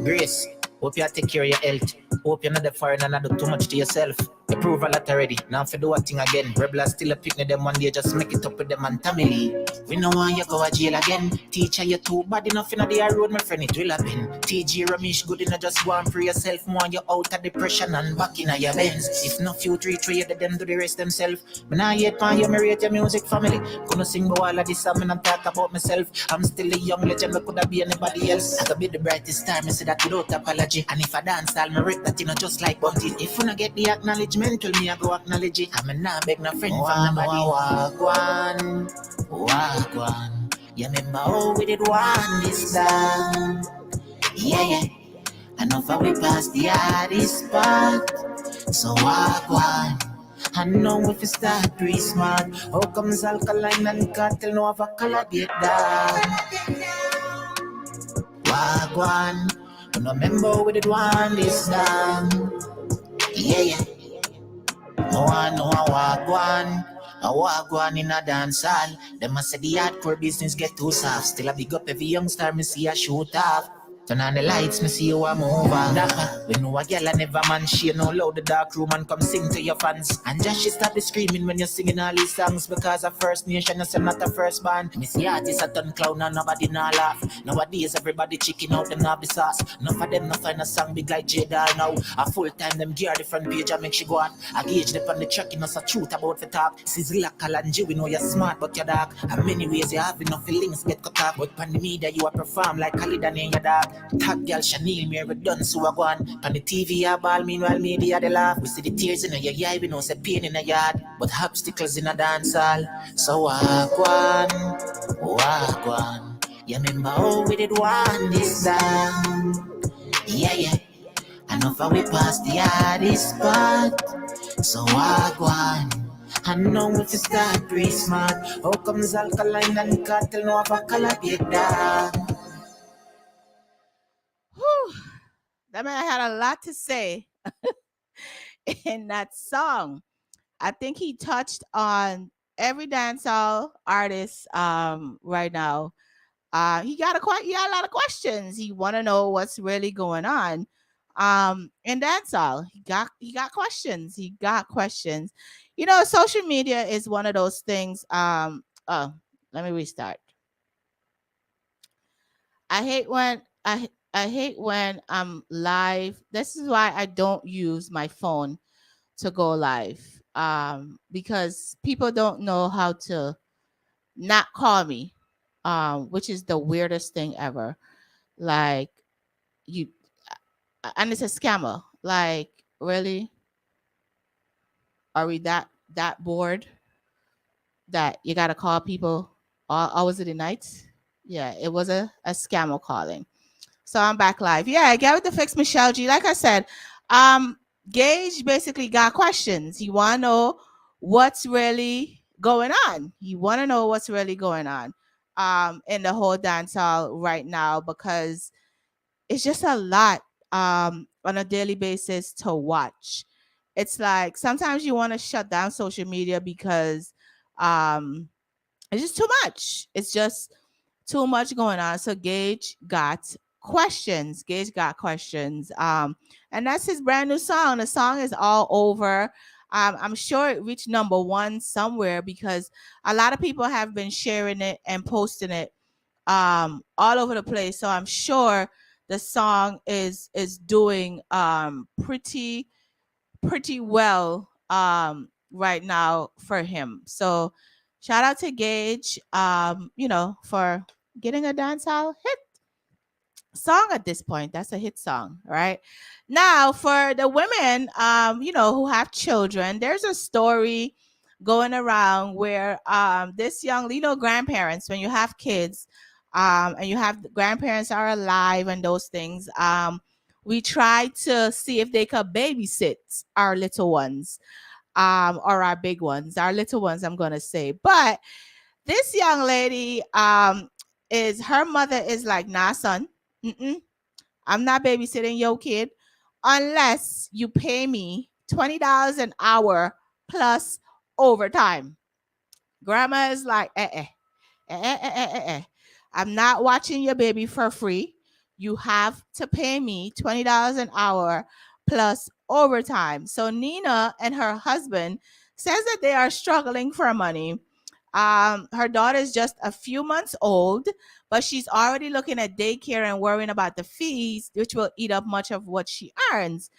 Grace, hope you take care of your health. Hope you're not the foreign and not do too much to yourself. You prove a lot already. Now if you do a thing again, rebel still a picnic them one day, just make it up with them and family. We know why you go to jail again. Teacher, you too bad enough in the road, my friend, it will happen. TG Ramesh good enough, just go and free yourself more. You out of depression and back in your Benz. If no future, trade them do the rest themselves. But now yet, man, you married your music family. Gonna sing about all of this, I'm gonna talk about myself. I'm still a young legend, but could have be anybody else. I could be the brightest star, me say that without apology. And if I dance, I'll rip that, you know, just like Bunty. If you not get the acknowledgement, tell me I go acknowledge it. I'm not beg no friend from nobody. Wagwan. You remember how we did one this time? Yeah. I know how we passed the hardest part. So Wagwan. I know if you start pretty smart. How comes alkaline and cartel no have a color get down? Wagwan. I remember how we did one this time. Yeah. No one know a wagwan in a dance hall. Them a say the hardcore business get too soft. Still a big up every young star, me see a shoot off. Turn on the lights, me see you a move on. Dapper, we know a girl and never man. She know loud the dark room and come sing to your fans. And just she stop the screaming when you're singing all these songs. Because a First Nation, you say not a first band. Me see artists a turn clown and nobody not laugh. Nowadays everybody chicken out, them not the sauce. None of them not find a song big like J-Dal now. A full time them gear the front page and make she go on. I gauge them on the track, you know so truth about the talk. Sizzle like Kalanji, we know you're smart but you're dark. And many ways you have enough feelings get cut off. But pan the media you a perform like Khalid and in your dog. Tag girl Chanel, me ever done so I go on. On the TV I ball, meanwhile media they laugh. We see the tears in your eye, we know say pain in the yard. But obstacles in a dance hall. So Wagwan. You remember how we did one this time? Yeah. I know how we passed the hardest part. So Wagwan. I know if you start pretty smart. How comes alkaline and cartel no have a color get down? That man had a lot to say in that song. I think he touched on every dancehall artist right now. He got a lot of questions. He want to know what's really going on in dancehall. He got questions. You know, social media is one of those things. Let me restart. I hate when I'm live. This is why I don't use my phone to go live. Because people don't know how to not call me. Which is the weirdest thing ever. Like and it's a scammer. Like, really? Are we that bored that you gotta call people all hours of the night? Yeah, it was a scammer calling. So I'm back live. Yeah, get with the fix, Michelle G. Like I said, Gage basically got questions. He want to know what's really going on. In the whole dancehall right now, because it's just a lot on a daily basis to watch. It's like sometimes you want to shut down social media because um, it's just too much. It's just too much going on. So Gage got questions. Gage got questions. And that's his brand new song. The song is all over. I'm sure it reached number one somewhere because a lot of people have been sharing it and posting it all over the place. So I'm sure the song is doing pretty well right now for him. So shout out to Gage, for getting a dancehall hit song at this point. That's a hit song, right? Now for the women, who have children, there's a story going around where this young, grandparents, when you have kids, and you have grandparents are alive and those things, we try to see if they could babysit our little ones, or our big ones, our little ones, I'm gonna say. But this young lady, is her mother is like, nah, son, mm-mm, I'm not babysitting your kid unless you pay me $20 an hour plus overtime. Grandma is like, I'm not watching your baby for free. You have to pay me $20 an hour plus overtime. So Nina and her husband says that they are struggling for money. Her daughter is just a few months old, but she's already looking at daycare and worrying about the fees, which will eat up much of what she earns.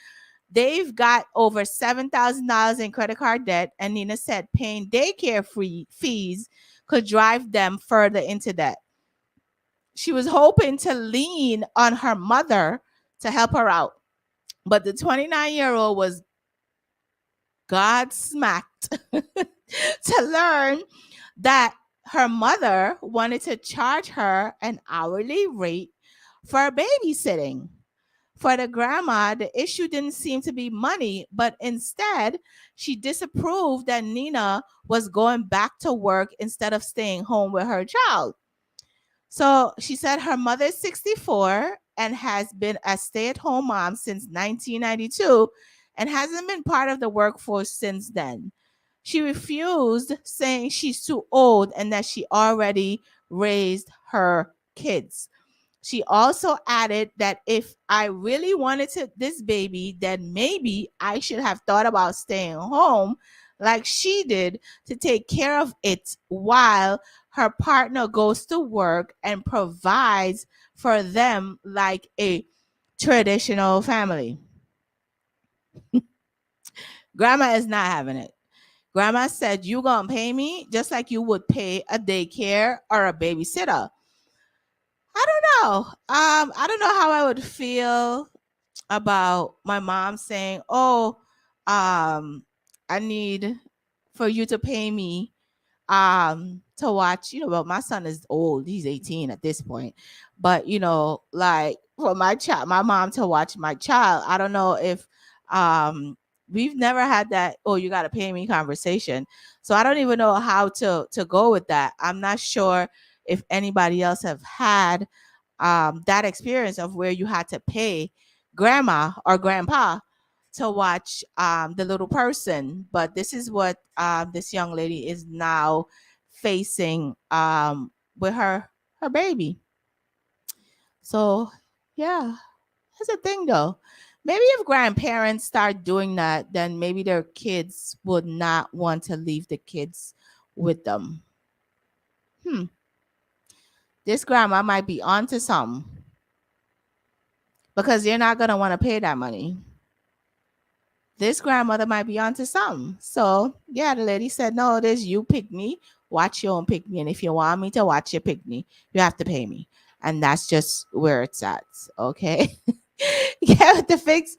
They've got over $7,000 in credit card debt, and Nina said paying daycare free fees could drive them further into debt. She was hoping to lean on her mother to help her out, but the 29-year-old was God smacked to learn that her mother wanted to charge her an hourly rate for babysitting. For the grandma, the issue didn't seem to be money, but instead, she disapproved that Nina was going back to work instead of staying home with her child. So she said her mother is 64 and has been a stay at home mom since 1992 and hasn't been part of the workforce since then. She refused, saying she's too old and that she already raised her kids. She also added that if I really wanted this baby, then maybe I should have thought about staying home like she did to take care of it while her partner goes to work and provides for them like a traditional family. Grandma is not having it. Grandma said, you gonna pay me just like you would pay a daycare or a babysitter. I don't know. I don't know how I would feel about my mom saying, "Oh, I need for you to pay me to watch." Well, my son is old; he's 18 at this point. But like for my mom to watch my child. I don't know if we've never had that. Oh, you got to pay me conversation. So I don't even know how to go with that. I'm not sure if anybody else have had that experience of where you had to pay grandma or grandpa to watch the little person. But this is what this young lady is now facing with her baby. So yeah, that's the thing though. Maybe if grandparents start doing that, then maybe their kids would not want to leave the kids with them. This grandma might be onto something because you're not gonna want to pay that money. This grandmother might be onto something. So yeah, the lady said, no, it is you pick me, watch your own pick me. And if you want me to watch your pick me, you have to pay me. And that's just where it's at. Okay. Get with the fix.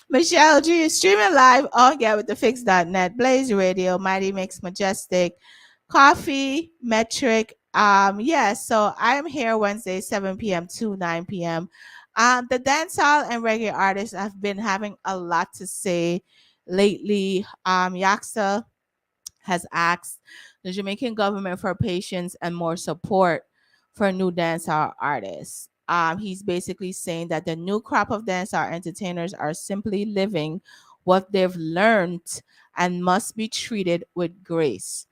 Michelle G is streaming live on getwiththefix.net, Blaze Radio, Mighty Mix Majestic, Coffee, Metric. So I am here Wednesday, 7 p.m. to 9 p.m. The dancehall and reggae artists have been having a lot to say lately. Yaksa has asked the Jamaican government for patience and more support for new dancehall artists. He's basically saying that the new crop of dancehall entertainers are simply living what they've learned and must be treated with grace.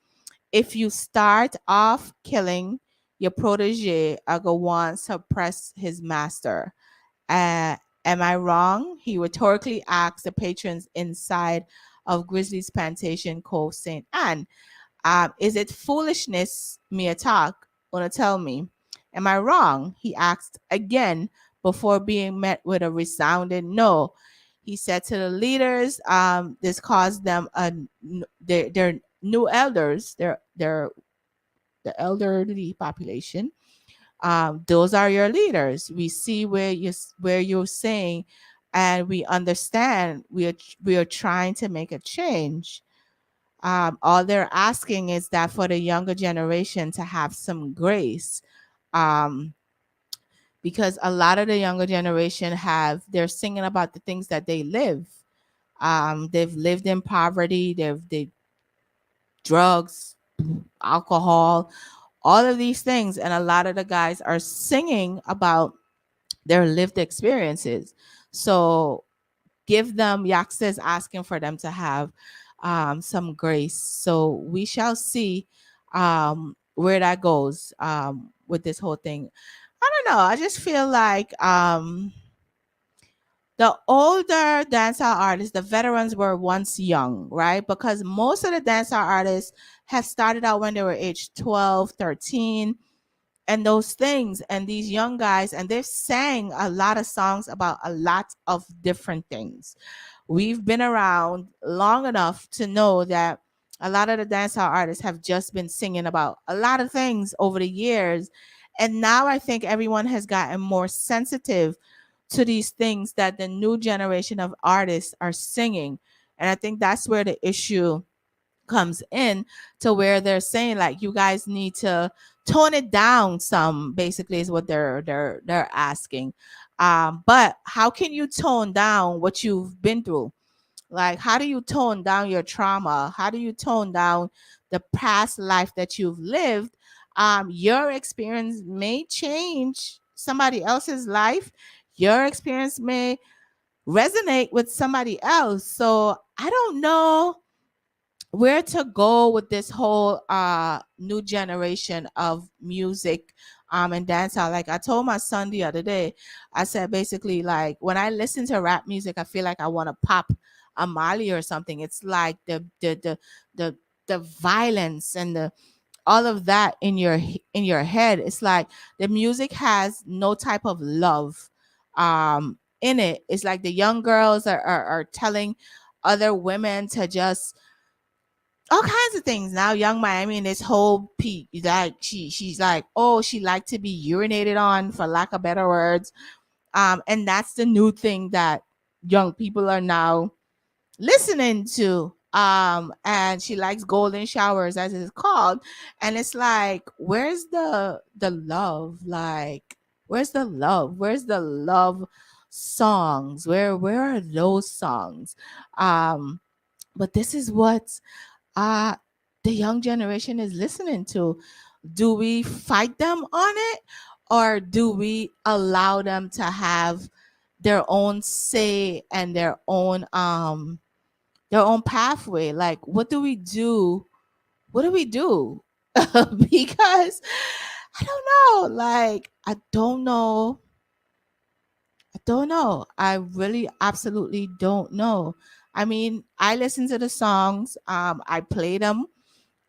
If you start off killing your protege, I go want suppress his master. Uh, am I wrong? He rhetorically asked the patrons inside of Grizzly's Plantation Cove St. Anne. Is it foolishness, me a talk? Wanna tell me? Am I wrong? He asked again before being met with a resounding no. He said to the leaders, this caused them their new elders, their the elderly population. Those are your leaders. We see where you're saying, and we understand. We are trying to make a change. All they're asking is that for the younger generation to have some grace, um, because a lot of the younger generation they're singing about the things that they live. They've lived in poverty. They drugs, alcohol, all of these things, and a lot of the guys are singing about their lived experiences. So give them Yaksta asking for them to have some grace. So we shall see where that goes with this whole thing. I don't know. I just feel like the older dancehall artists, the veterans were once young, right? Because most of the dancehall artists have started out when they were age 12, 13, and those things. And these young guys, and they've sang a lot of songs about a lot of different things. We've been around long enough to know that a lot of the dancehall artists have just been singing about a lot of things over the years. And now I think everyone has gotten more sensitive to these things that the new generation of artists are singing. And I think that's where the issue comes in, to where they're saying like you guys need to tone it down some, basically is what they're asking. But how can you tone down what you've been through? Like, how do you tone down your trauma? How do you tone down the past life that you've lived? Your experience may change somebody else's life. Your experience may resonate with somebody else. So I don't know where to go with this whole new generation of music and dancehall. Like I told my son the other day, I said basically like when I listen to rap music, I feel like I want to pop a Molly or something. It's like the violence and the all of that in your head. It's like the music has no type of love in it. It's like the young girls are telling other women to just all kinds of things now. Young Miami and this whole peak, like she's like, oh, she liked to be urinated on, for lack of better words. And that's the new thing that young people are now listening to. And she likes golden showers, as it's called. And it's like, where's the love? Like, where's the love? Where's the love songs? Where are those songs? But this is what the young generation is listening to. Do we fight them on it, or do we allow them to have their own say and their own pathway? Like, what do we do? What do we do? Because I don't know. Like, I don't know. I really absolutely don't know. I mean, I listen to the songs. I play them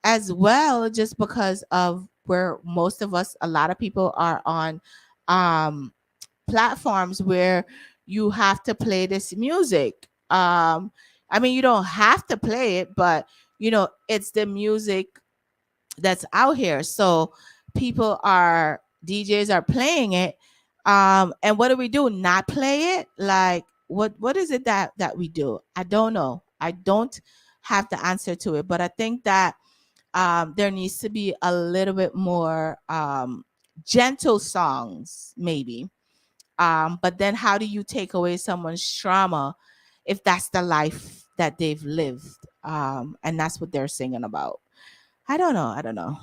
as well, just because of where most of us, a lot of people are on platforms where you have to play this music. I mean, you don't have to play it, but it's the music that's out here. So DJs are playing it. And what do we do? Not play it? Like, what is it that we do? I don't know. I don't have the answer to it, but I think that there needs to be a little bit more gentle songs, maybe. But then how do you take away someone's trauma if that's the life that they've lived? And that's what they're singing about. I don't know.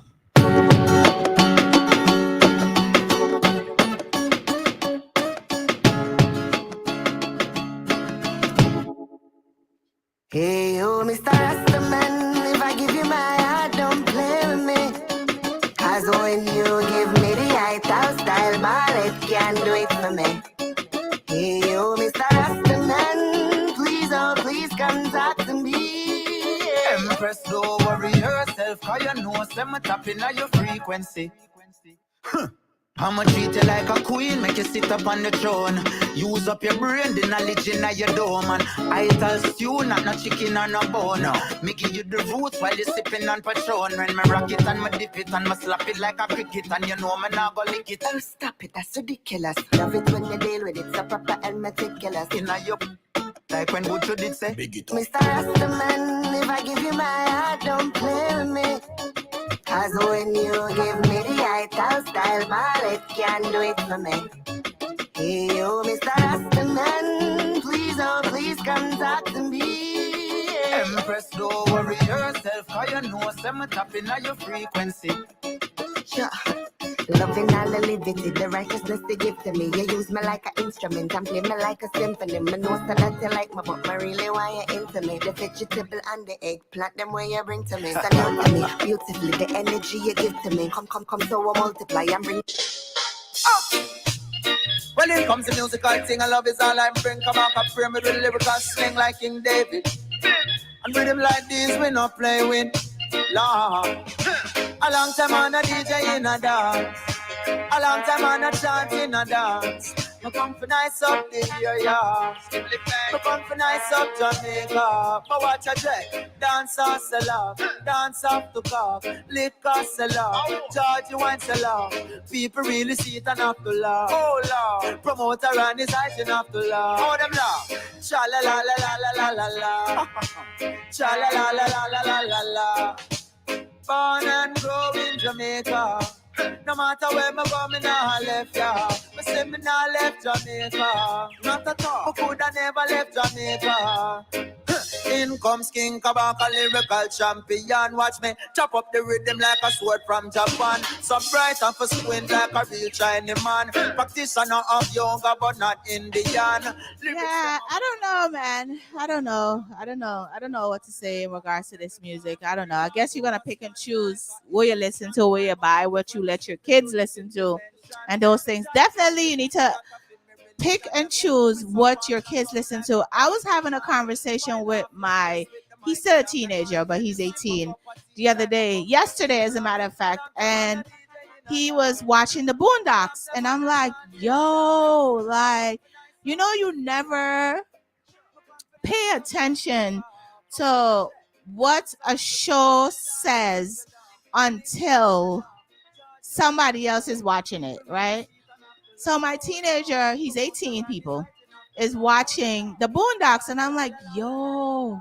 Hey, oh, Mr. Rastaman, if I give you my heart, don't play with me. Cause when you give me the White House style ball, it can do it for me. Hey, oh, Mr. Rastaman, please, oh, please come talk to me. Empress, don't worry yourself, cause you know some tapping on your frequency. I'ma treat you like a queen, make you sit up on the throne. Use up your brain, the knowledge in your dome. And I tell stew, not no chicken or no bone. Me give you the roots while you sipping on Patron. When me rock it and me dip it and me slap it like a cricket. And you know me not go lick it. Oh, stop it, that's ridiculous. Love it when you deal with it, so proper and meticulous. Inna your like when Butcher did say, Big it up. Mr. Rastaman, if I give you my heart, don't play with me. Cause when you give me the White House style ball, it can do it for me. Hey, oh, Mr. Rastaman, please, oh, please come talk to me. Empress, don't worry yourself, cause you know some tapping on your frequency. Sure. Loving all the liberty, the righteousness they give to me. You use me like an instrument and play me like a symphony. Me know so that you like me, but me really want you into me. The vegetable and the eggplant, them where you bring to me. Salute to me, beautifully, the energy you give to me. Come, so I multiply and bring. When it comes to musical thing, I love is all I bring. Come on, I pray me with lyrical sling like King David. And rhythm like this, we not play with. Lord. A long time on a DJ in a dance. A long time on a chant in a dance. Me come for nice up the area. Me come for nice up Jamaica. But watch a check. Dance or sell off. Dance off to cock. Liquor sell off. Georgie wine sell off. People really see it and have to laugh. Oh Lord. Promoter and his eyes and have to laugh. Oh them laugh. Cha la la la la la la la la. Cha la la la la la la la la. Born and grow in Jamaica. No matter where me go, me nah left ya. Me say me nah left Jamaica. Not at all. Me coulda never left Jamaica. In comes King Kabaka, lyrical champion. Watch me chop up the rhythm like a sword from Japan. So bright and for squint like a real Chinese man. Practitioner of yoga but not Indian. Yeah, I don't know, man. I don't know what to say in regards to this music. I don't know. I guess you're gonna pick and choose what you listen to, where you buy, what you let your kids listen to, and those things. Definitely, you need to pick and choose what your kids listen to. I was having a conversation with he's still a teenager, but he's 18 the other day, yesterday, as a matter of fact, and he was watching the Boondocks, and I'm like, yo, like, you know, you never pay attention to what a show says until somebody else is watching it, right? So my teenager, he's 18, people, is watching the Boondocks, and I'm like, yo,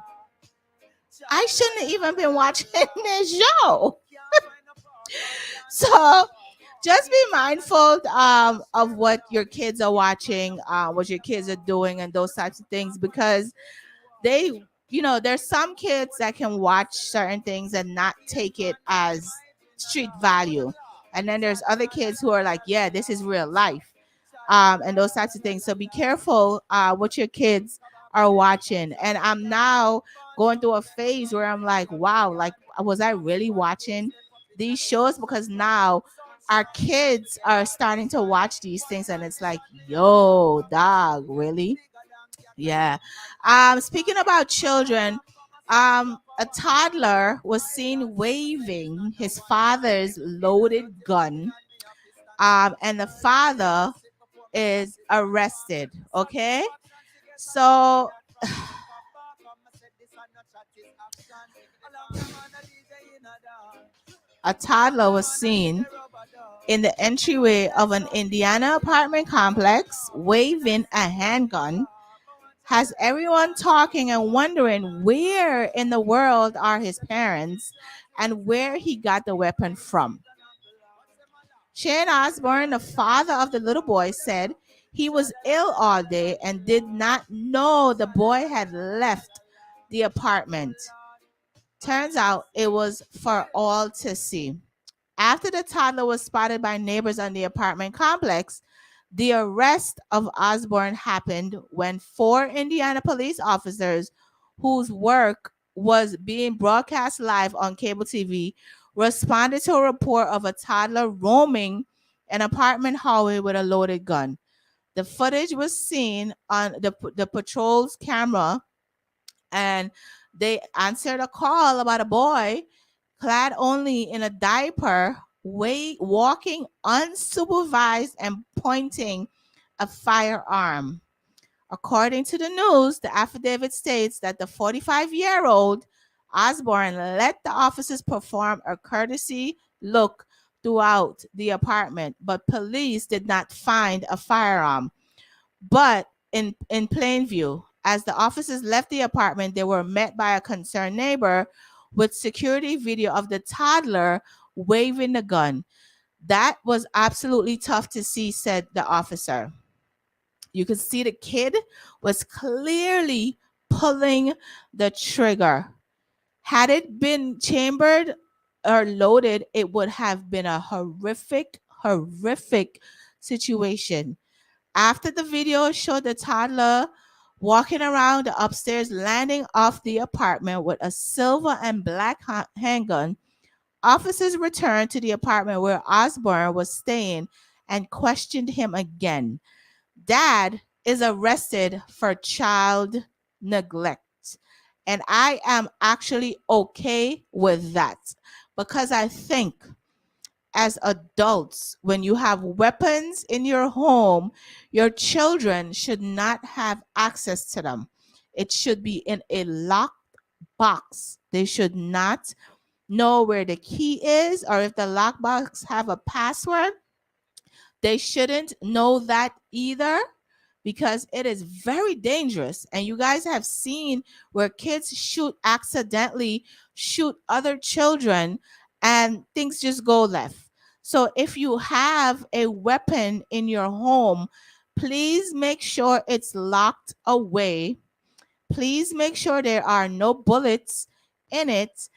I shouldn't have even been watching this show. So just be mindful of what your kids are watching, what your kids are doing, and those types of things, because they, there's some kids that can watch certain things and not take it as street value. And then there's other kids who are like, yeah, this is real life. And those types of things. So be careful what your kids are watching. And I'm now going through a phase where I'm like, wow, like, was I really watching these shows? Because now our kids are starting to watch these things, and it's like, yo, dog, really? Yeah. Speaking about children, a toddler was seen waving his father's loaded gun, and the father is arrested. Okay, so a toddler was seen in the entryway of an Indiana apartment complex waving a handgun. Has everyone talking and wondering where in the world are his parents and where he got the weapon from. Shane Osborne, the father of the little boy, said he was ill all day and did not know the boy had left the apartment. Turns out it was for all to see. After the toddler was spotted by neighbors on the apartment complex, the arrest of Osborne happened when 4 Indiana police officers whose work was being broadcast live on cable TV, responded to a report of a toddler roaming an apartment hallway with a loaded gun. The footage was seen on the patrol's camera, and they answered a call about a boy clad only in a diaper, walking unsupervised and pointing a firearm. According to the news, the affidavit states that the 45-year-old Osborne let the officers perform a courtesy look throughout the apartment, but police did not find a firearm. But in plain view, as the officers left the apartment, they were met by a concerned neighbor with security video of the toddler waving the gun. That was absolutely tough to see, said the officer. You could see the kid was clearly pulling the trigger. Had it been chambered or loaded, it would have been a horrific situation. After the video showed the toddler walking around the upstairs, landing off the apartment with a silver and black handgun, officers returned to the apartment where Osborne was staying and questioned him again. Dad is arrested for child neglect. And I am actually okay with that, because I think as adults, when you have weapons in your home, your children should not have access to them. It should be in a locked box. They should not know where the key is, or if the lockbox have a password, they shouldn't know that either, because it is very dangerous. And you guys have seen where kids accidentally shoot other children, and things just go left. So if you have a weapon in your home, please make sure it's locked away. Please make sure there are no bullets in it,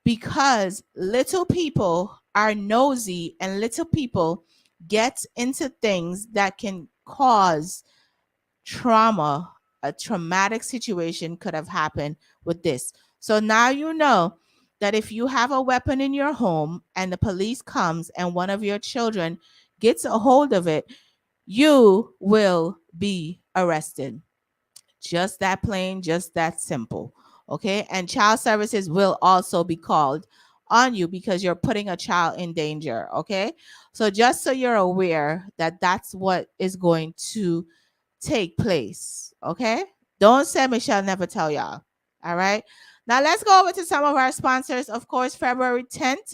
because little people are nosy and little people get into things that can cause trauma. A traumatic situation could have happened with this. So now you know that if you have a weapon in your home and the police comes and one of your children gets a hold of it, you will be arrested. Just that plain, just that simple. Okay. And child services will also be called on you because you're putting a child in danger. Okay. So just so you're aware that that's what is going to take place. Okay. Don't say Michelle never tell y'all. All right. Now let's go over to some of our sponsors. Of course, February 10th,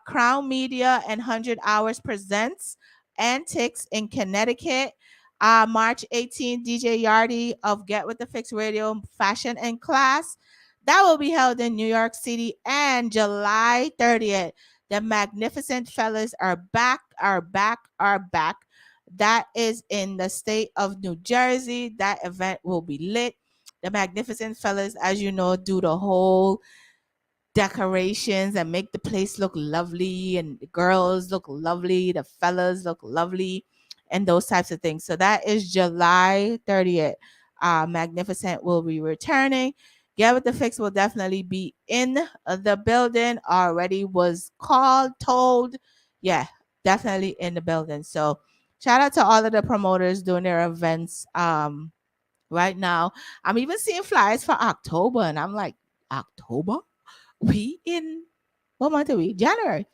Crown Media and 100 Hours presents Antics in Connecticut. March 18th, DJ Yardy of Get With The Fix Radio, Fashion and Class. That will be held in New York City. And July 30th, the Magnificent Fellas are back. That is in the state of New Jersey. That event will be lit. The Magnificent Fellas, as you know, do the whole decorations and make the place look lovely, and the girls look lovely, the fellas look lovely, and those types of things. So that is July 30th. Magnificent will be returning. Get With The Fix will definitely be in the building. Already was told. Yeah, definitely in the building. So shout out to all of the promoters doing their events right now. I'm even seeing flyers for October, and I'm like, October? We in, what month are we? January.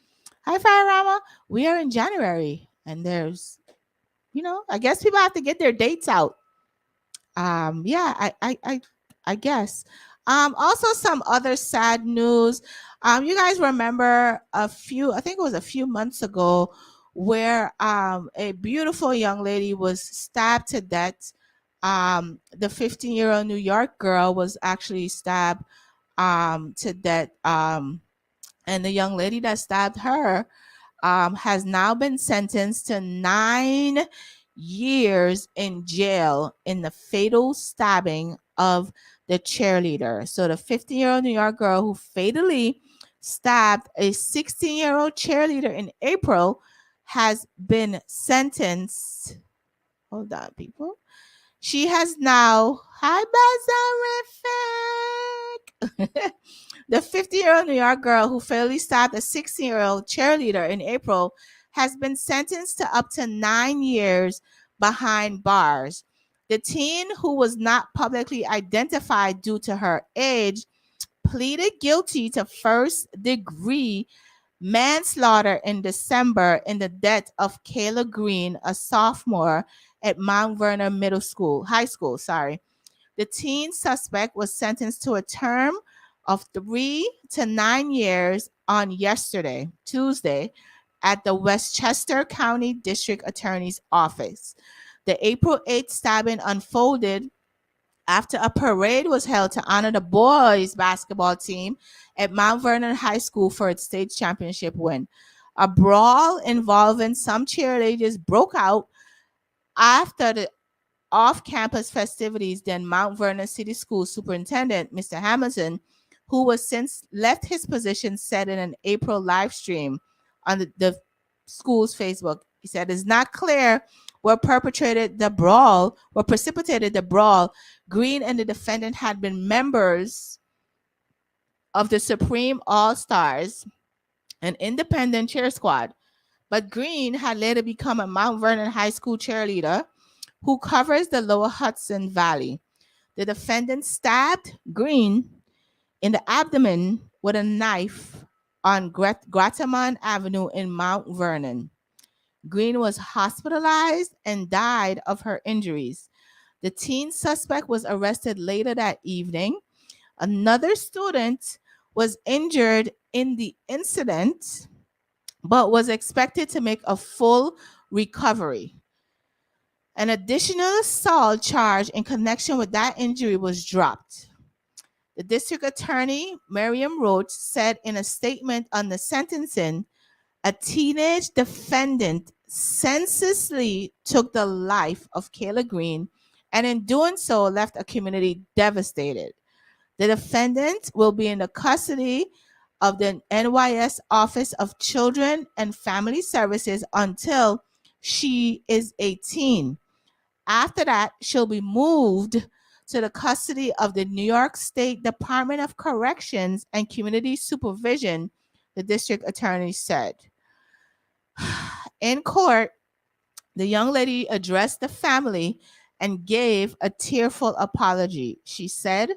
Hi, Firerama. We are in January, and there's, I guess people have to get their dates out. Yeah, I guess. Also some other sad news. You guys remember I think it was a few months ago, where a beautiful young lady was stabbed to death. The 15-year-old New York girl was actually stabbed to death. And the young lady that stabbed her has now been sentenced to 9 years in jail in the fatal stabbing of the cheerleader. So the 15-year-old New York girl who fatally stabbed a 16-year-old cheerleader in April has been sentenced. Hold on, people. She has now, hi, The 50-year-old New York girl who fatally stabbed a 16-year-old cheerleader in April has been sentenced to up to 9 years behind bars. The teen, who was not publicly identified due to her age, pleaded guilty to first-degree manslaughter in December in the death of Kayla Green, a sophomore at Mount Vernon High School. The teen suspect was sentenced to a term of 3 to 9 years on Tuesday, at the Westchester County District Attorney's Office. The April 8th stabbing unfolded after a parade was held to honor the boys basketball team at Mount Vernon High School for its state championship win. A brawl involving some cheerleaders broke out after the off-campus festivities. Then Mount Vernon City School Superintendent Mr. Hamilton, who was since left his position, said in an April live stream on the school's Facebook, he said, "It's not clear what precipitated the brawl. Green and the defendant had been members of the Supreme All-Stars, an independent cheer squad, but Green had later become a Mount Vernon High School cheerleader who covers the lower Hudson Valley. The defendant stabbed Green in the abdomen with a knife on Guatemala Avenue in Mount Vernon. Green was hospitalized and died of her injuries. The teen suspect was arrested later that evening. Another student was injured in the incident, but was expected to make a full recovery. An additional assault charge in connection with that injury was dropped. The district attorney, Miriam Roach, said in a statement on the sentencing, a teenage defendant senselessly took the life of Kayla Green, and in doing so left a community devastated. The defendant will be in the custody of the NYS Office of Children and Family Services until she is 18. After that, she'll be moved to the custody of the New York State Department of Corrections and Community Supervision, the district attorney said. In court, the young lady addressed the family and gave a tearful apology. She said,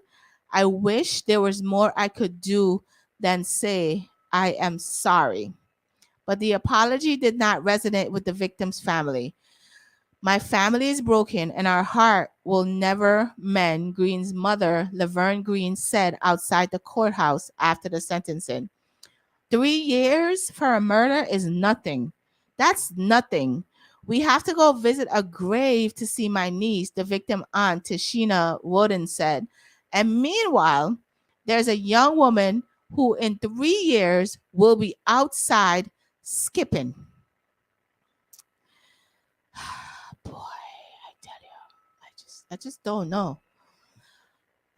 "I wish there was more I could do than say I am sorry." But the apology did not resonate with the victim's family. "My family is broken and our heart will never mend," Green's mother, Laverne Green, said outside the courthouse after the sentencing. 3 years for a murder is nothing. That's nothing. We have to go visit a grave to see my niece, the victim aunt, Tashina Woden, said. And meanwhile, there's a young woman who in 3 years will be outside skipping. Boy, I tell you, I just don't know.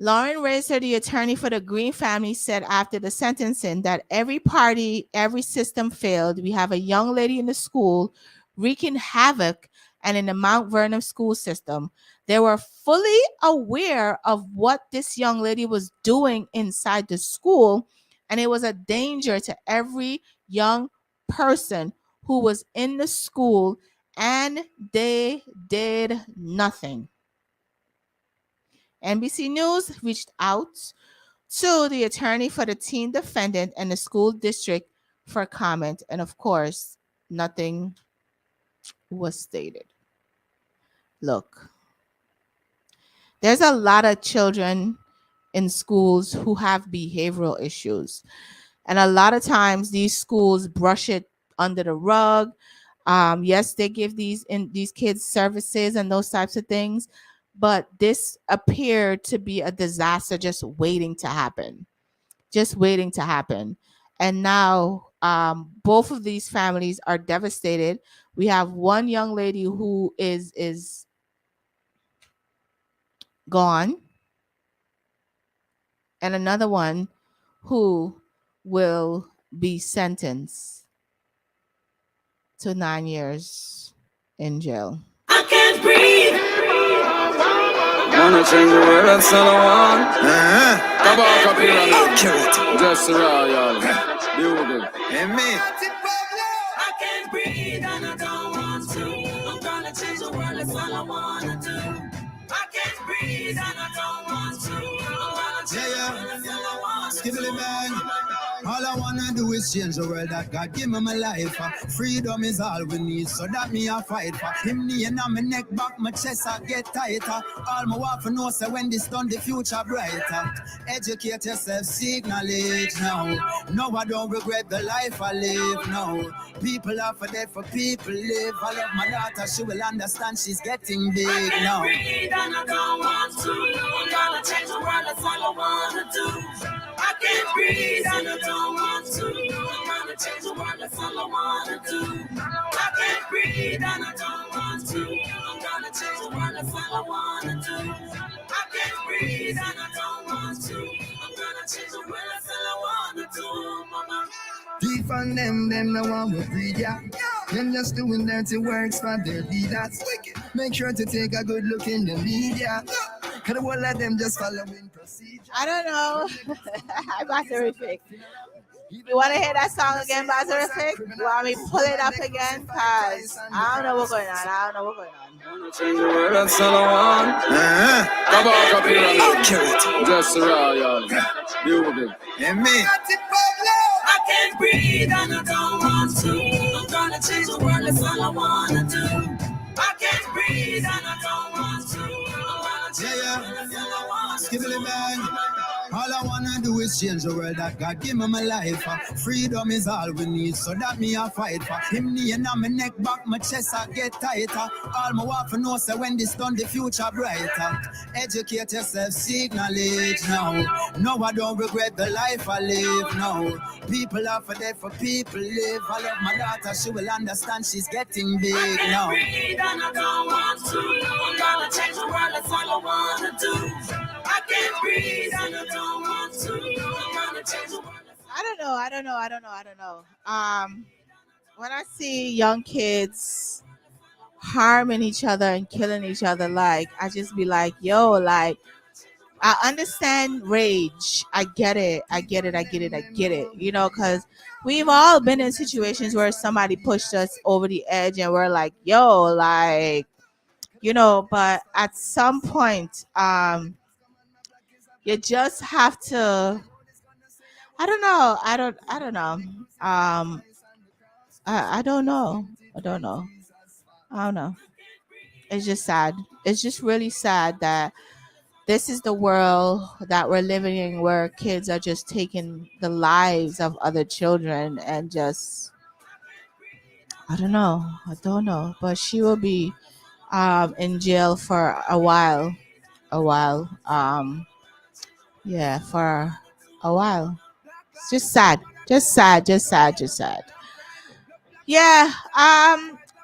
Lauren Razor, the attorney for the Green family, said after the sentencing that every party, every system failed. We have a young lady in the school wreaking havoc, and in the Mount Vernon school system, they were fully aware of what this young lady was doing inside the school, and it was a danger to every young person who was in the school, and they did nothing. NBC News reached out to the attorney for the teen defendant and the school district for comment, and of course, nothing was stated. Look, there's a lot of children in schools who have behavioral issues, and a lot of times these schools brush it under the rug. Yes, they give these kids services and those types of things, but this appeared to be a disaster just waiting to happen. And now both of these families are devastated. We have one young lady who is gone, and another one who will be sentenced to 9 years in jail. I can't breathe. Wanna change the world, that's all I want. Just royal. Bugle. And me. I can't breathe and I don't want to. I'm gonna change the world, that's all I wanna do. I can't breathe and I don't want to. I'm gonna change the world, that's all I wanna do. Skibbly bang. All I wanna do is change the world that God give me my life. Freedom is all we need, so that me I fight for. Him knee and my neck back, my chest I get tighter. All my want to know, say when this done, the future brighter. Educate yourself, seek knowledge now. No, I don't regret the life I live now. People are for dead, for people live. I love my daughter, she will understand she's getting big now. I can't breathe and I don't want to. I'm gonna change the world, that's all I wanna do. I can't breathe and I don't want to. I'm gonna change the world, that's all I wanna do. I can't breathe and I don't want to. I'm gonna change the world, that's all I wanna do. I can't breathe and I don't want to. I'm gonna change the world, that's all I wanna do, mama. Thief on them no one will breed ya. Them just doing dirty works for their leaders. Make sure to take a good look in the media. Cause the whole of them just following procedure. I don't know. Basarific. You want to hear that song again, Basarific? You want me to pull it up again? Because I don't know what's going on. Change the world, that's all I want. Come on, copy it. Just royal. Bugle. And me. I can't breathe and I don't want to. I'm gonna change the world, that's all I wanna do. I can't breathe and I don't want to. I'm gonna change the world, that's all I wanna do. Skibbly bang. All I wanna do is change the world that God give me my life. Freedom is all we need, so that me I fight for. Him knee and my neck back, my chest I get tighter. All my want to know, say when this done, the future brighter. Educate yourself, seek knowledge now. No, I don't regret the life I live now. People are for dead, for people live. I love my daughter, she will understand she's getting big now. I can't breathe and I don't want to. I'm gonna change the world, that's all I wanna do. I can't breathe and I don't want to. I'm gonna change the world. I don't know. When I see young kids harming each other and killing each other, like, I just be like, yo, like, I understand rage. I get it. You know, because we've all been in situations where somebody pushed us over the edge and we're like, yo, like, you know, but at some point, you just have to, I don't know. I don't know. I don't know. I don't know. It's just sad. It's just really sad that this is the world that we're living in, where kids are just taking the lives of other children and just, I don't know. But she will be in jail for a while. Yeah, for a while. It's just sad. Just sad. Yeah.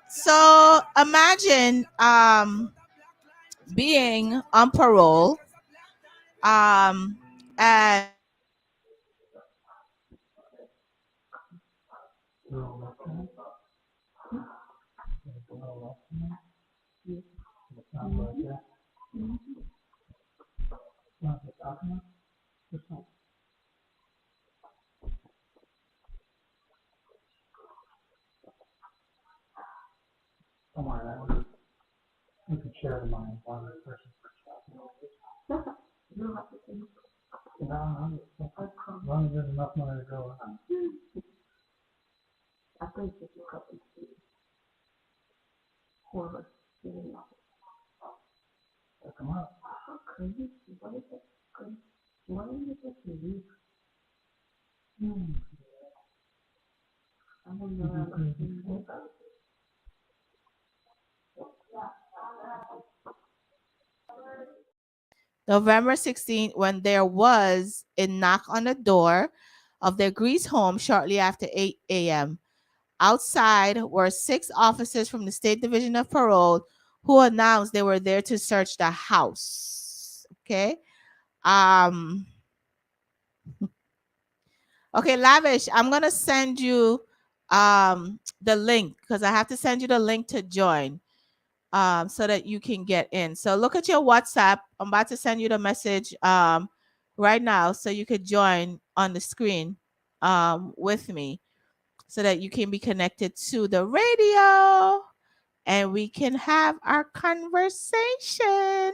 So imagine being on parole, and You can share the money one other person first. You don't have to think. No, as long as there's enough money to go around. I think if you cut the whoever getting off. Come on. How crazy? What is it? What is it that you do? I don't know. November 16th, when there was a knock on the door of their Greece home shortly after 8 a.m. Outside were 6 officers from the State Division of Parole who announced they were there to search the house. Okay. Okay, Lavish, I'm gonna send you the link, because I have to send you the link to join so that you can get in. So look at your WhatsApp. I'm about to send you the message right now so you could join on the screen with me so that you can be connected to the radio and we can have our conversation.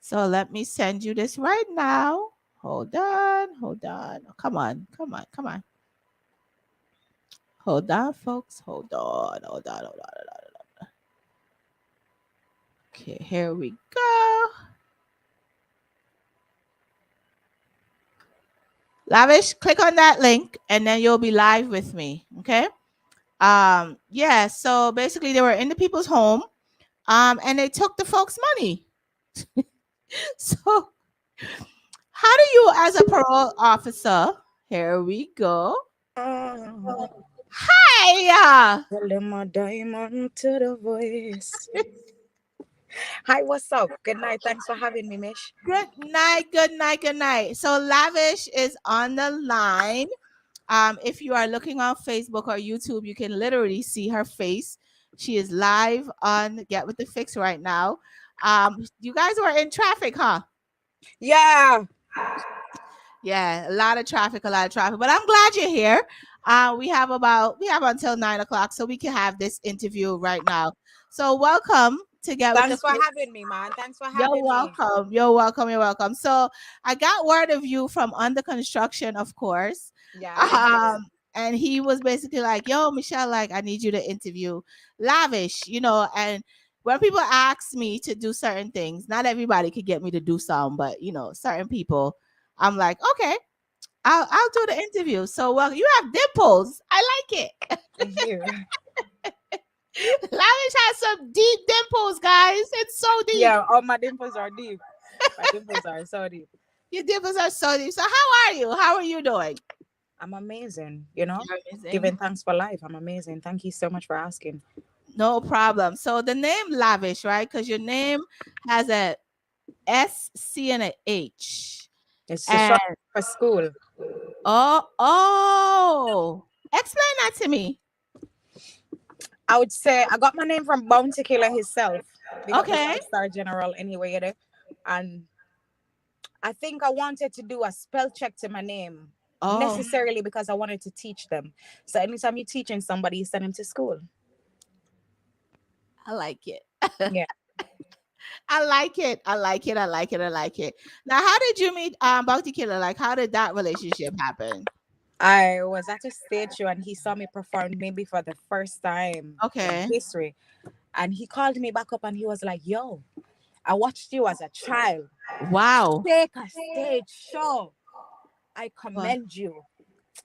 So let me send you this right now. Hold on, hold on. Come on, come on, come on. Hold on, folks. Hold on, hold on, hold on, hold on. Hold on. Okay, here we go. Lavish, click on that link and then you'll be live with me. Okay. Yeah, so basically they were in the people's home, and they took the folks' money. So how do you as a parole officer? Here we go. Hi. Tell them a diamond to the voice. Hi, what's up? Good night. Thanks for having me, Mish. Good night, good night, good night. So Lavish is on the line. If you are looking on Facebook or YouTube, you can literally see her face. She is live on Get With The Fix right now. You guys were in traffic, huh? Yeah. Yeah, a lot of traffic, but I'm glad you're here. We have until 9 o'clock, so we can have this interview right now. So welcome to Get With The Thanks for Fix. having me, man. Thanks for You're having me. welcome. You're welcome. You're welcome. So I got word of you from under construction, of course. Yeah. And he was basically like, "Yo, Michelle, like I need you to interview Lavish, And when people ask me to do certain things, not everybody could get me to do some, but certain people, I'm like, okay, I'll do the interview. So well, you have dimples. I like it. Thank you. Lavish has some deep dimples, guys. It's so deep. Yeah, all my dimples are deep. My dimples are so deep. Your dimples are so deep. So how are you? How are you doing? I'm amazing, You're amazing. Giving thanks for life. I'm amazing. Thank you so much for asking. No problem. So the name Lavish, right? Because your name has a S, C, and a H. It's a short for school. Oh. Explain that to me. I would say I got my name from Bounty Killer himself. Okay. Star General anyway. And I think I wanted to do a spell check to my name. Necessarily because I wanted to teach them. So anytime you're teaching somebody, you send them to school. I like it. Yeah. I like it. I like it. I like it. I like it. Now, how did you meet Bounty Killer? Like, how did that relationship happen? I was at a stage show and he saw me perform maybe for the first time in history. And he called me back up and he was like, yo, I watched you as a child. Wow. Take a stage show. I commend you.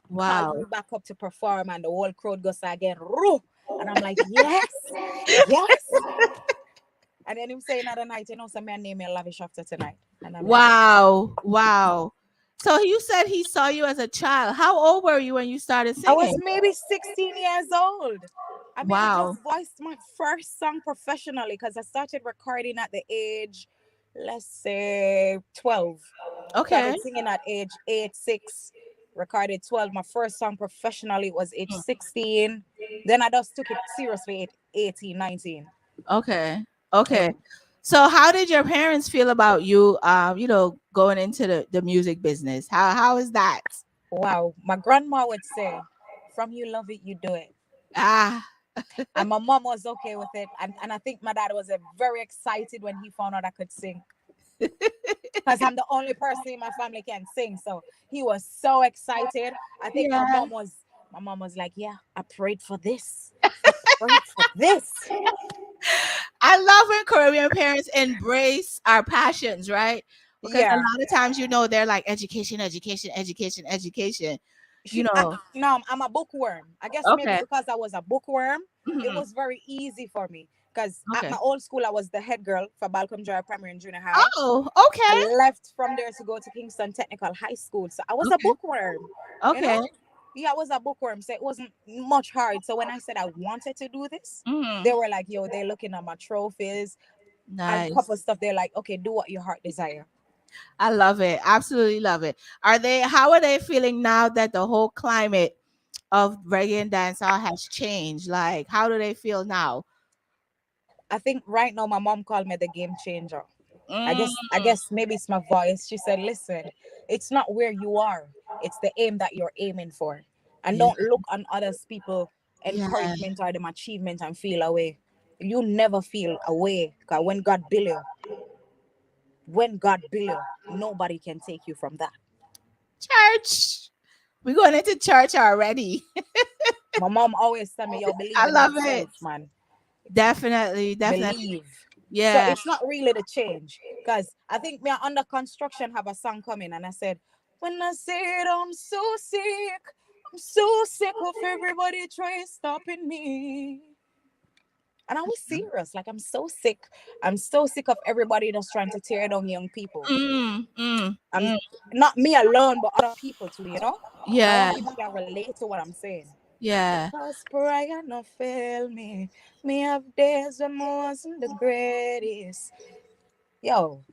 Wow. Called me back up to perform and the whole crowd goes again. And I'm like, yes, yes. And then him saying another night, some man named me Lavish after tonight. And I'm wow. Like, wow. So you said he saw you as a child. How old were you when you started singing? I was maybe 16 years old. I mean, I just voiced my first song professionally because I started recording at the age, let's say, 12. Okay. Started singing at age 8, 6. Recorded 12. My first song professionally was age 16. Then I just took it seriously at 18, 19. Okay. Okay. So how did your parents feel about you, going into the music business? How is that? Wow. My grandma would say, from you love it, you do it. And my mom was okay with it. And I think my dad was very excited when he found out I could sing. Because I'm the only person in my family can sing. So he was so excited. I think my mom was like, yeah, I prayed for this. I prayed for this. I love when Caribbean parents embrace our passions, right? Because a lot of times, they're like education. No, I'm a bookworm. I guess maybe because I was a bookworm, it was very easy for me. Because at my old school, I was the head girl for Balcom Drive Primary and Junior High. Oh, okay. I left from there to go to Kingston Technical High School. So I was a bookworm. Okay. Yeah, I was a bookworm. So it wasn't much hard. So when I said I wanted to do this, they were like, yo, they're looking at my trophies. Nice. And a couple of stuff. They're like, okay, do what your heart desire. I love it. Absolutely love it. How are they feeling now that the whole climate of reggae and dancehall has changed? Like, how do they feel now? I think right now my mom called me the game changer. I guess maybe it's my voice. She said, listen, it's not where you are, it's the aim that you're aiming for. And don't look on others people encouragement or them achievement and feel away. You never feel away, because when God build you, nobody can take you from that. Church. We're going into church already. My mom always tell me, yo, believe I in love yourself, it. man. Definitely. Believe. Yeah. So it's not really the change. Because I think me under construction have a song coming, and I said, when I said I'm so sick of everybody trying stopping me. And I was serious. Like, I'm so sick. I'm so sick of everybody that's trying to tear down young people. I'm not me alone, but other people too, you know? Yeah. I want people can relate to what I'm saying. Yeah. Because prayer no fail me. Me have days when I wasn't the greatest. Yo.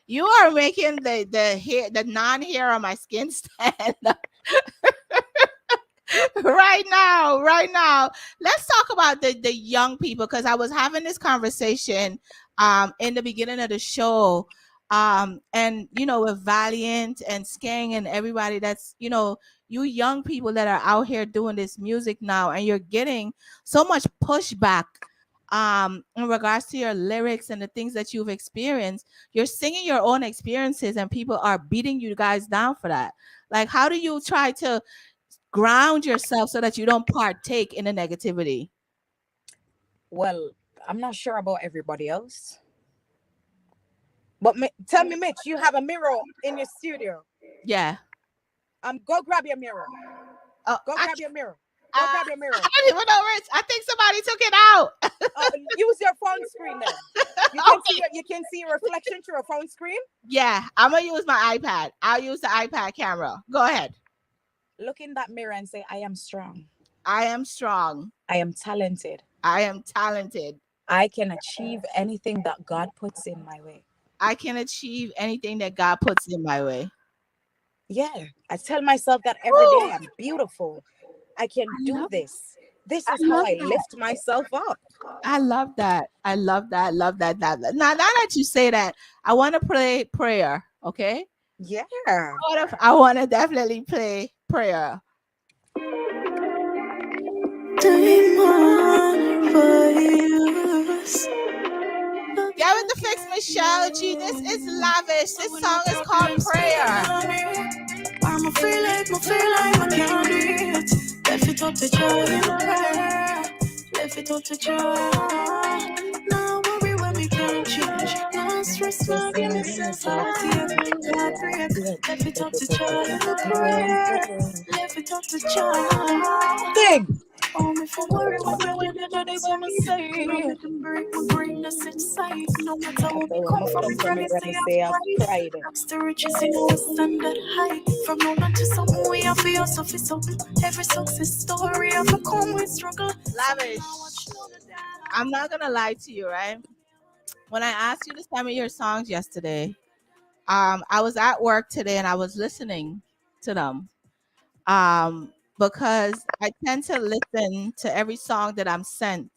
You are making the non-hair on my skin stand up. right now. Let's talk about the young people, because I was having this conversation in the beginning of the show, and with Valiant and Skang and everybody that's you young people that are out here doing this music now, and you're getting so much pushback in regards to your lyrics and the things that you've experienced. You're singing your own experiences and people are beating you guys down for that. Like, how do you try to ground yourself so that you don't partake in the negativity? Well, I'm not sure about everybody else, but tell me, Mitch, you have a mirror in your studio? Yeah. Go grab your mirror. Go grab your mirror. I don't even know where it's. I think somebody took it out. Use your phone screen then. You can see your reflection through a phone screen. Yeah, I'm gonna use my iPad. I'll use the iPad camera. Go ahead. Look in that mirror and say, I am strong. I am strong. I am talented. I am talented. I can achieve anything that God puts in my way. I can achieve anything that God puts in my way. Yeah, I tell myself that every day. I'm beautiful. I can do this. This is how I lift myself up. I love that. I love that. Love that. Now that you say that, I want to play prayer. Okay. Yeah. I want to definitely play prayer. Yeah, with the fix, Michelle G. This is Lavish. This song is called Prayer. I'ma feel like I can't breathe. Left it up to joy in prayer. Left it up to joy. No worry when we can't change. No stress, no innocence, no tears. God break. Left it up to joy in prayer. Left it up to joy. Big. Only for worry when they wanna say. We can break, we bring us inside. No matter where we come from, we gonna say I'm pride. Rocks the riches in our standard high. From now on to something we have for yourself for something. Every success story have to come with struggle. Lavish, I'm not gonna lie to you, right? When I asked you to send me your songs yesterday, I was at work today and I was listening to them. Because I tend to listen to every song that I'm sent.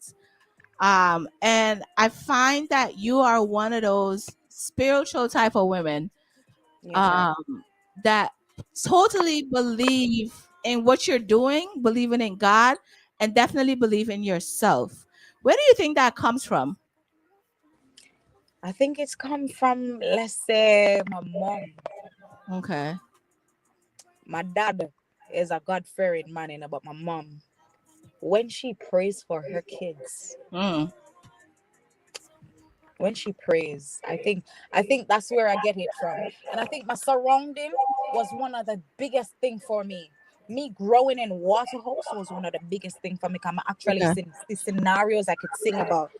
And I find that you are one of those spiritual type of women that totally believe in what you're doing, believing in God, and definitely believe in yourself. Where do you think that comes from? I think it's come from, let's say, my mom. Okay. My dad is a God-fearing man, but my mom, when she prays for her kids, when she prays, I think that's where I get it from. And I think my surrounding was one of the biggest thing for me. Me growing in Waterhouse was one of the biggest thing for me. I'm actually seeing the scenarios I could sing about.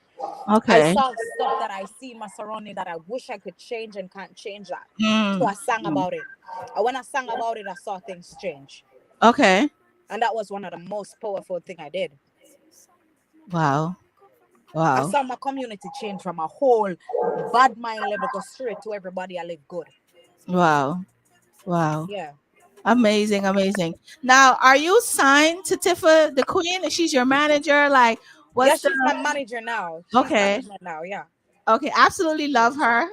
Okay. I saw stuff that I see in my surrounding that I wish I could change and can't change that. So I sang about it. And when I sang about it, I saw things change. Okay. And that was one of the most powerful thing I did. Wow. I saw my community change from a whole bad mind level go straight to everybody I live good. Wow. Yeah. Amazing. Now, are you signed to Tifa the Queen? She's your manager? Like, she's my manager now. She's okay. management now, yeah. Okay, absolutely love her.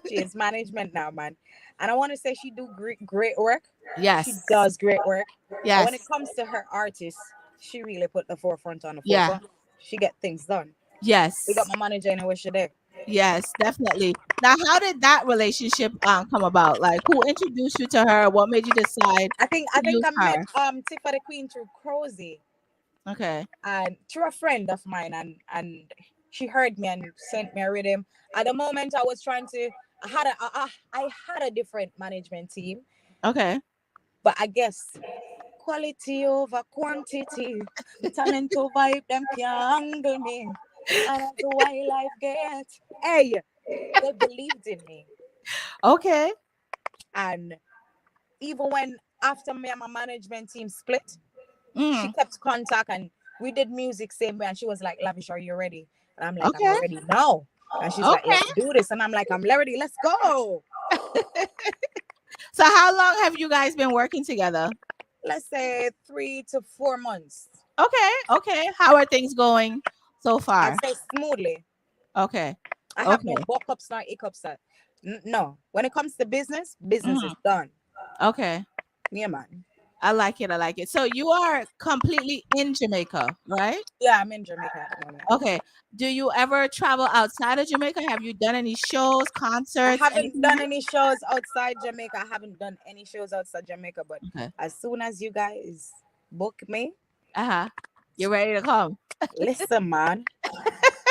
She is management now, man. And I want to say she do great work. Yes. She does great work. Yes. But when it comes to her artists, she really put the forefront on the Yeah. forefront. She get things done. Yes. We got my manager and I wish her there. Yes, definitely. Now, how did that relationship come about? Like, who introduced you to her? What made you decide I think to use I met her? Tifa the Queen through Crozy Okay. and through a friend of mine, and she heard me and sent me a rhythm. At the moment, I was trying to. I had a different management team, Okay. but I guess quality over quantity, talent over hype, them can't angle me. And that's why life gets. Hey, they believed in me, Okay. and even when after me and my management team split, she Mm. kept contact and we did music same way. And she was like, Lavish, are you ready? And I'm like, I'm Okay. ready now. And she's like, Okay. let's do this. And I'm like, I'm ready. Let's go. So, how long have you guys been working together? Let's say 3 to 4 months. Okay. Okay. How are things going so far? I'd say smoothly. Okay. I have no Okay. buck-ups, not hiccups. No. When it comes to business is done. Okay. Yeah, man. I like it. I like it. So you are completely in Jamaica, right? Yeah, I'm in Jamaica at the moment. Okay. Do you ever travel outside of Jamaica? Have you done any shows, I concerts? haven't done any shows outside Jamaica. I haven't done any shows outside Jamaica. But Okay. as soon as you guys book me, you're ready to come. listen, man.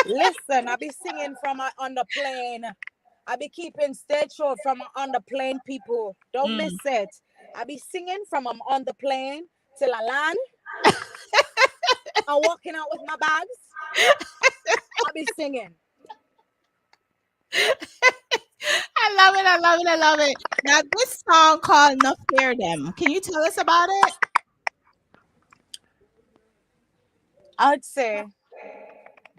Listen, I be singing from on the plane. I be keeping stage show from on the plane, people. Don't miss it. I be singing from on the plane till I land. I'm walking out with my bags. I be singing. I love it. I love it. I love it. Now, this song called "No Fear Them." Can you tell us about it? I'd say,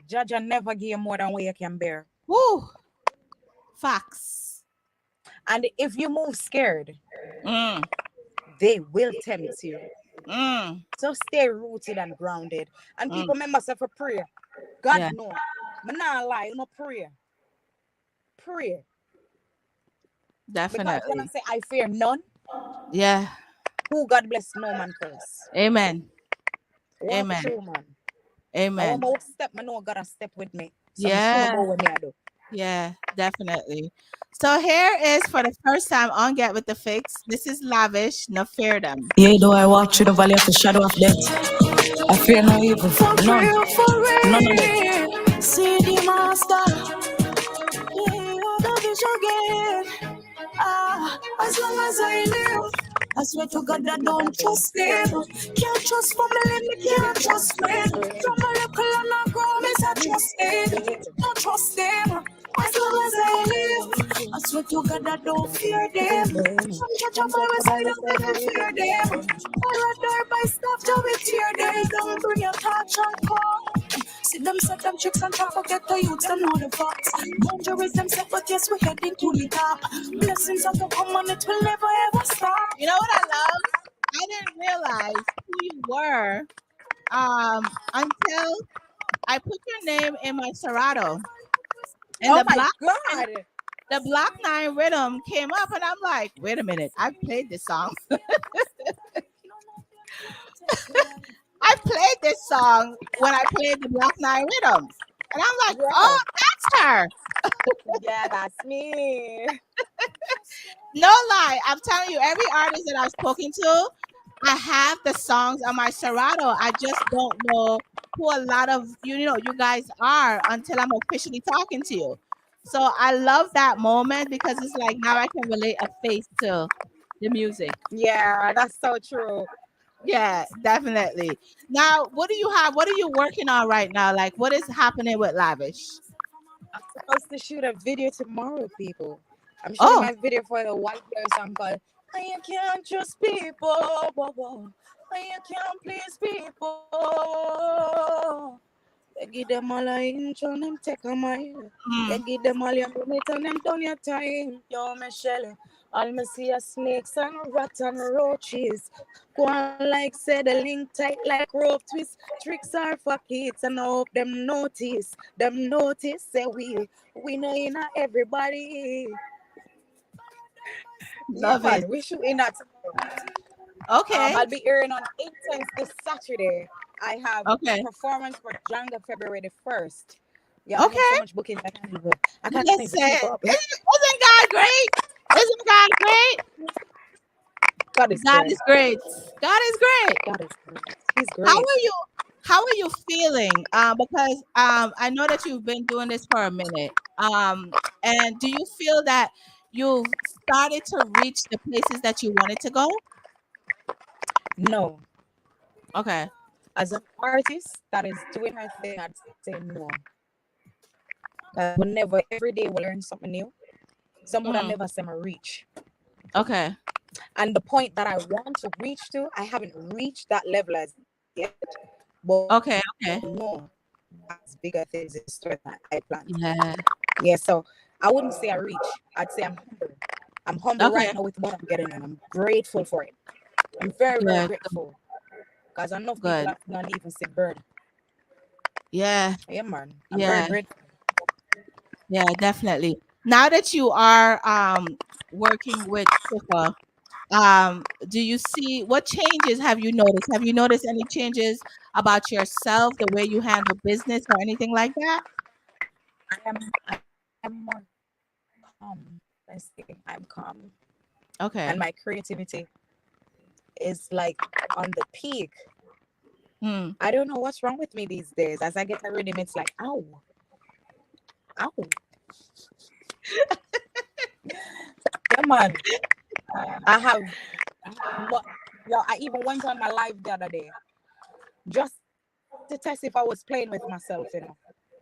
Judge, never give you more than what you can bear. Woo. Facts. And if you move scared, they will tempt you. So stay rooted and grounded. And people remember say for prayer. God know. I'm not lie, you know prayer. Prayer. Definitely. Because when I say I fear none, yeah. Who God bless, no man curse. Amen. Walk Amen. through, man. Amen. I want step, I know God a step with me. So yeah. go with me, I do. Yeah, definitely. So here is for the first time on Get With The Fix. This is Lavish, No Fear Them. Yeah, though I walk through the valley of the shadow of death, I fear no evil. None of it. See the master. Yeah, Lavish again. As long as I live, I swear to God I don't trust them. Can't trust family, me can't trust friends. From a little and I grow, miss I trust them. Don't trust them. As long as I live, I swear to God I don't fear them. From church of my side, I don't fear them. I rather buy stuff to be tear them. Don't bring your touch and come. See them set them tricks and talk, forget the youths and know the facts. Boundaries them set, but yes, we're heading to the top. Blessings are to come and it will never ever stop. You know what I love? I didn't realize who you were until I put your name in my Serato. And the Block 9 rhythm came up and I'm like, wait a minute, I've played this song. I played this song when I played the Block 9 rhythm. And I'm like, oh, that's her. Yeah, that's me. No lie. I'm telling you, every artist that I've spoken to, I have the songs on my Serato. I just don't know who a lot of you guys are until I'm officially talking to you. So I love that moment because it's like now I can relate a face to the music. Yeah, that's so true. Yeah, definitely. Now, what do you have? What are you working on right now? Like, what is happening with Lavish? I'm supposed to shoot a video tomorrow, people. I'm shooting my video for the White Bear song called I Can't Trust People. I can't please people. They give them all a inch and them take a mile. They give them all your minute and them down your time. Yo, Michelle, All me see are snakes and rats and roaches. Go on like say the link tight like rope twist. Tricks are for kids and I hope them notice. Them notice say we know in everybody. Love yeah, it. man, we shooting that. Okay. I'll be airing on Intense this Saturday. I have Okay. performance for Django February the 1st. Yeah, I have Okay. so much bookings I can't even Listen, keep up. Isn't God great? Isn't God great? God is God great. is great. God is great. God is great. He's How great. are you feeling? Because I know that you've been doing this for a minute. And do you feel that you've started to reach the places that you wanted to go? No. Okay. As an artist that is doing her thing, I'd say no. Whenever every day we learn something new. Some would have never seen me reach. Okay. And the point that I want to reach to, I haven't reached that level as yet. But okay. No, as bigger things in store that I plan. Yeah. Yeah. So I wouldn't say I reach. I'd say I'm humble. I'm humble right now with what I'm getting, and I'm grateful for it. I'm very, very grateful. Because I know people that not even see bird. Yeah. Yeah, man. I'm very grateful. Yeah, definitely. Now that you are working with Tifa, do you see what changes have you noticed? Have you noticed any changes about yourself, the way you handle business or anything like that? I'm more calm. Let's say I'm calm. Okay. And my creativity is like on the peak. I don't know what's wrong with me these days. As I get a rhythm, it's like, ow. Ow. Yeah, man. I even went on my live the other day just to test if I was playing with myself,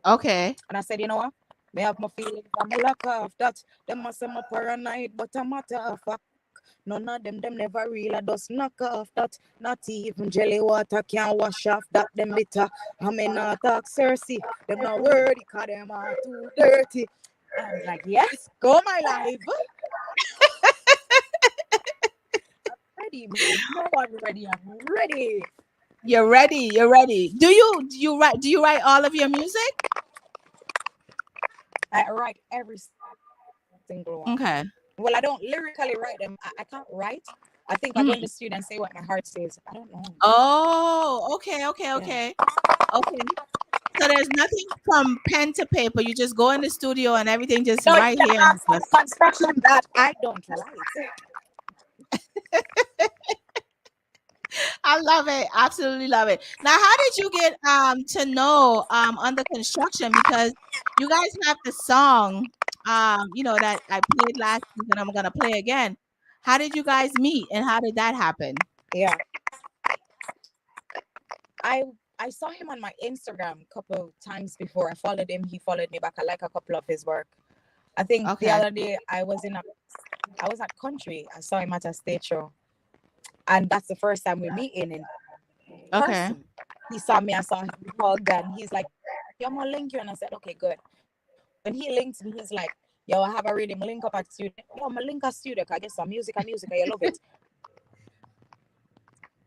Okay. And I said, you know what? They have my feelings. I'm a lock off that. Them must say I'm paranoid, but I'm matter of fact. None of them never real. I just knock off that. Not even jelly water can wash off that. Them bitter. I may not talk Cersei. Them not worthy, cause them are too dirty. I was like, yes, go my life. I'm ready, man. No one ready. I'm ready. You're ready. You're ready. Do you write all of your music? I write every single one. Okay. Well, I don't lyrically write them. I can't write. I think I go in the studio and say what my heart says. I don't know. Oh, okay. So there's nothing from pen to paper. You just go in the studio and everything just right here. Construction that I don't like. I love it. Absolutely love it. Now, how did you get to know under construction? Because you guys have the song that I played last week and I'm gonna play again. How did you guys meet and how did that happen? Yeah. I saw him on my Instagram a couple of times before. I followed him. He followed me back. I like a couple of his work. I think the other day I was at country. I saw him at a stage show. And that's the first time we're meeting in person. He saw me, I saw him hug, and he's like, yo, I'm gonna link you. And I said, okay, good. When he linked me, he's like, yo, I have a reading, link up at studio. Yo, I'm a link at studio, I get some music, I love it.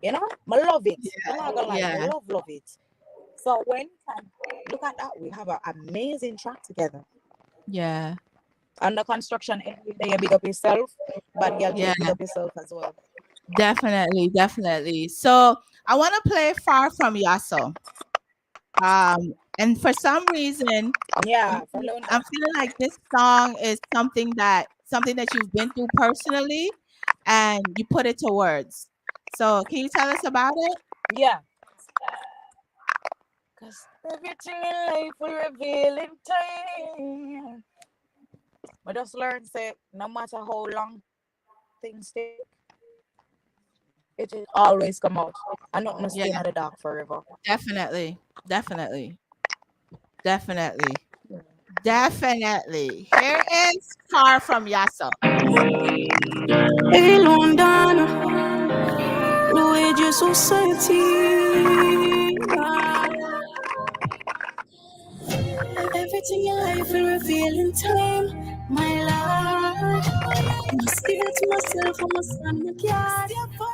You know, I love it. I'm not gonna lie, I love it. So when look at that, we have an amazing track together. Yeah. Under construction, every day you big up yourself, but you big up yourself as well. Definitely. So I want to play Far From Yasso. And for some reason, I'm feeling like this song is something that you've been through personally and you put it to words. So can you tell us about it? Yeah. Because everything in life will reveal in time. But just learn, say, no matter how long things take, it will always come out. I'm not going to stay in the dark forever. Definitely. Here is Far From Yasso. Hey, London, Luigi Society. Everything in life will reveal in time. my Lord. I'm scared to myself, I'm a stand my yard.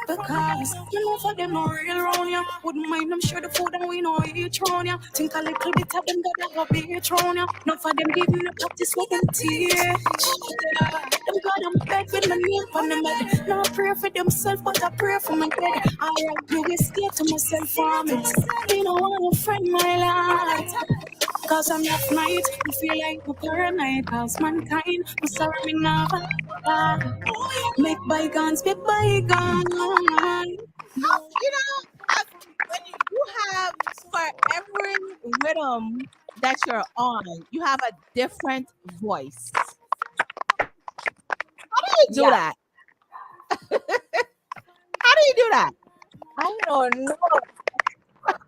Because you know for them no real round ya. Wouldn't mind them share the food and we know each round ya. Think a little bit of them gotta go be a round ya. Not for them giving up practice what them teach. Them God I'm bed with my name on them bed. No pray for themself, but I pray for my bed. I do be scared to myself for me. You know want a friend my life. Cause I'm not night, I feel like I'm paranoid. Cause mankind, I'm sorry me never make bygones be bygones. When you have, for every rhythm that you're on, you have a different voice. How do you do that? How do you do that? I don't know.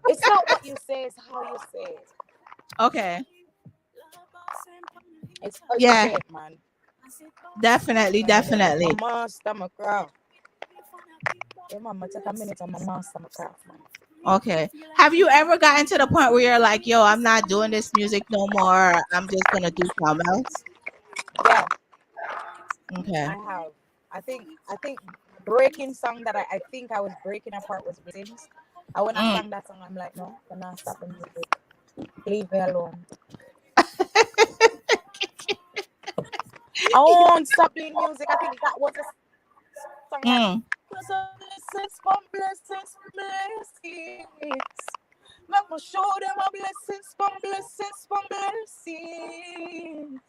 It's not what you say, it's how you say it. Okay. It's how you say it, man. Definitely. My master, my craft. Yeah, mama, take a minute on my master, my craft, man. Okay. Have you ever gotten to the point where you're like, yo, I'm not doing this music no more. I'm just going to do something else? Yeah. Okay. I have. I think breaking song that I think I was breaking apart was Blessings. I when I sang that song, I'm like, no, I'm not stopping music. Leave me alone. I won't stop doing music. I think that was a song that blessings from blessings. Let me show them a blessings from blessings.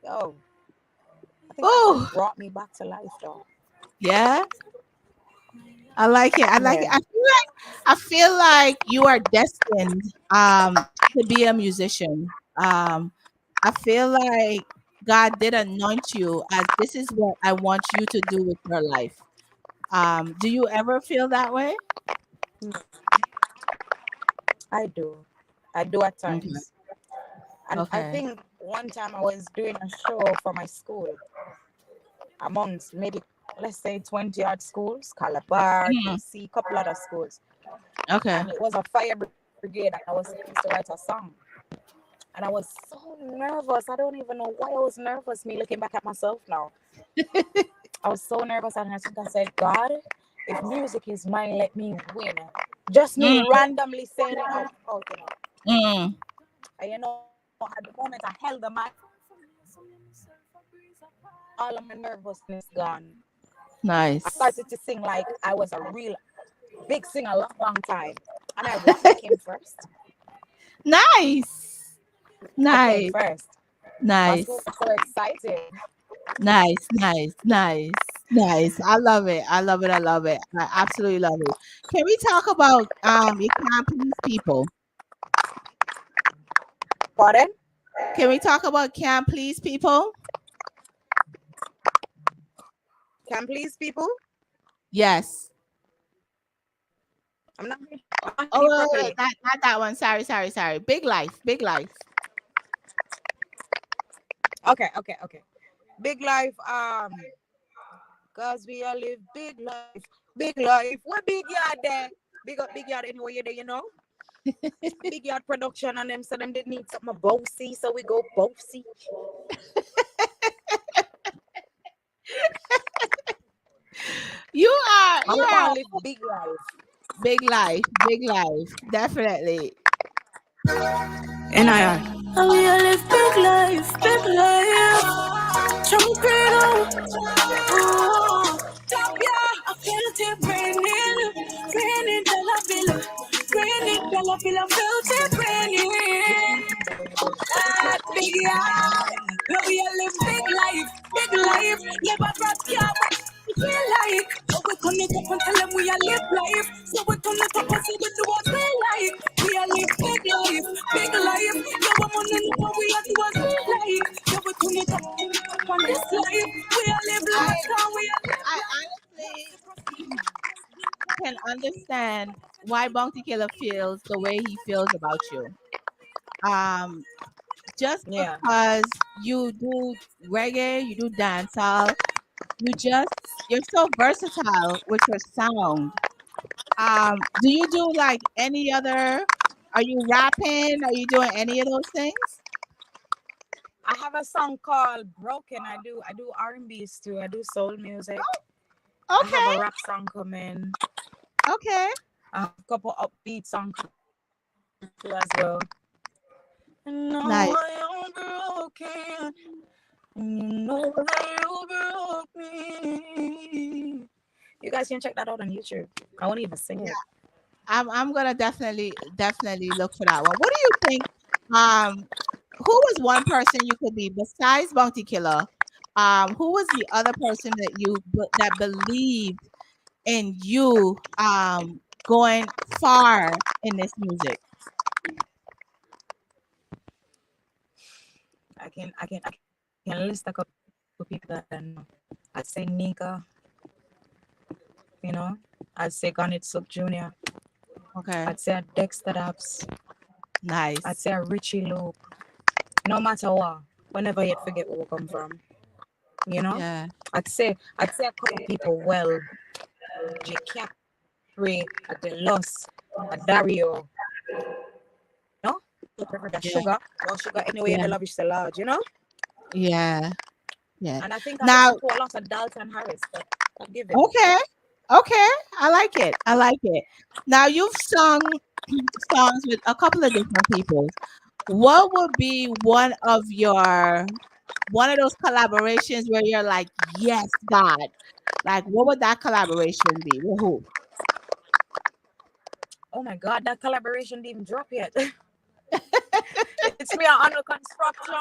Yo. I think that song brought me back to life, though. Yeah. I like it. I like it. I feel like you are destined to be a musician. I feel like God did anoint you as this is what I want you to do with your life. Do you ever feel that way? I do at times. Okay. And I think one time I was doing a show for my school amongst maybe, let's say, 20 odd schools, Calabar, DC, couple other schools. Okay. And it was a fire brigade, and I was supposed to write a song. And I was so nervous. I don't even know why I was nervous, me looking back at myself now. I was so nervous, and I think I said, God, if music is mine, let me win. Just me randomly saying it out loud, you know. And you know, at the moment I held the mic, all of my nervousness gone. Nice. I started to sing like I was a real big singer long time. And I came first. Nice. I came first. Nice. I was so excited. Nice. I love it. I absolutely love it. Can we talk about you can't please people? Pardon? Can we talk about can't please people? Can please people? Yes. I'm not. Not that one. Sorry. Big life. Okay. Big life. Cause we all live big life. What big yard there? Big yard anyway there, you know. Big yard production and them, so them didn't need something bossy, so we go bossy. You are live big life. Big life, definitely. And we all live big life. Trumpet, I felt it raining, dollar bill, I felt it raining. Big yard, we all live big life, never drop your feel like. So we turn it up and tell them we all live life. So we turn it up and say we do what we like. We all live big life. Yeah, we money know what we all do what we like. Yeah, we turn it up on this life. We all live life. I honestly can understand why Bounty Killer feels the way he feels about you. Just because you do reggae, you do dancehall, you're so versatile with your sound. Do you do like any other? Are you rapping? Are you doing any of those things? I have a song called Broken. I do R&B's too. I do soul music. Oh, okay. I have a rap song coming. Okay. I have a couple upbeat songs too as well. No, Nice. I am broken. No, you broke me. You guys can check that out on YouTube. I won't even sing it. I'm gonna definitely look for that one. What do you think? Who was one person you could be besides Bounty Killer? Who was the other person that believed in you going far in this music? I can list a couple of people that I know. I'd say Nika. You know, I'd say Garnet Sub Jr. Okay. I'd say Dexter Dabs. Nice. I'd say Richie Luke. No matter what, whenever you'd forget where we come from. You know? Yeah. I'd say a couple of people, well, J. Capri, Adelos, Dario. No? Sugar. Well, Sugar anyway, the Lavisch so large, you know? Yeah. Yeah. And I think I now listen to a lot of Dalton Harris, but I'll give it. Okay. I like it. Now you've sung songs with a couple of different people. What would be one of those collaborations where you're like, yes, God? Like, what would that collaboration be? With who? Oh my God, that collaboration didn't even drop yet. It's me under construction.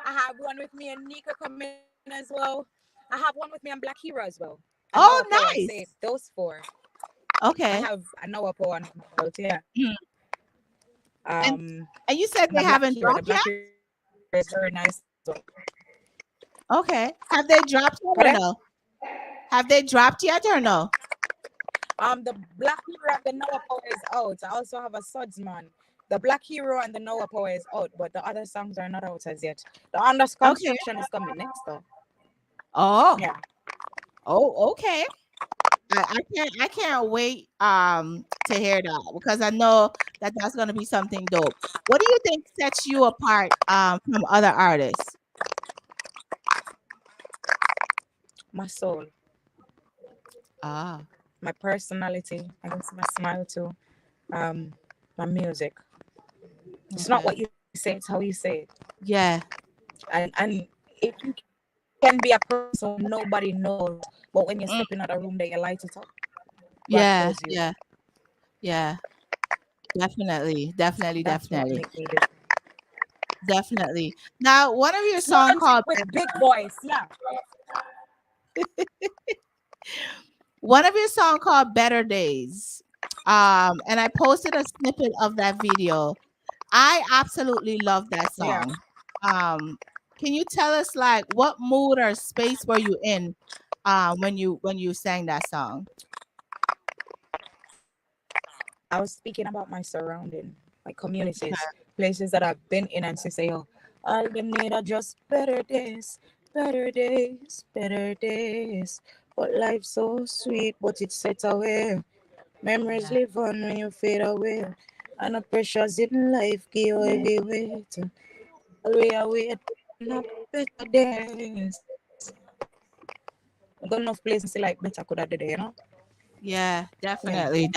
I have one with me and Nika coming as well. I have one with me and Black Hero as well. Oh, nice. Say those four. Okay. I have a Noah one. Yeah. And you said they haven't dropped yet? It's very nice. Okay. Have they dropped yet or no? Have they dropped yet or no? The Black Hero and the Noah Power is out. I also have a Sudsman. The Black Hero and the Noah Power is out, but the other songs are not out as yet. The Under Construction is coming next though. Oh. Yeah. Oh, okay. I can't wait to hear that because I know that's gonna be something dope. What do you think sets you apart from other artists? My soul. My personality. I guess my smile too. My music. It's not what you say, it's how you say it. Yeah. And if you can be a person nobody knows, but when you step in a room, they light it up. Yeah. Definitely. Now, one of your songs called with Big Voice, yeah. One of your song called Better Days. And I posted a snippet of that video. I absolutely love that song. Yeah. Can you tell us like what mood or space were you in when you sang that song? I was speaking about my surrounding, my communities, places that I've been in, and say, oh, all them need are just better days. But life's so sweet, but it's set away. Memories live on when you fade away. And the pressures in life give you heavy weight. We are waiting up better days. I got enough place to see like better could have today, you know? Yeah, definitely.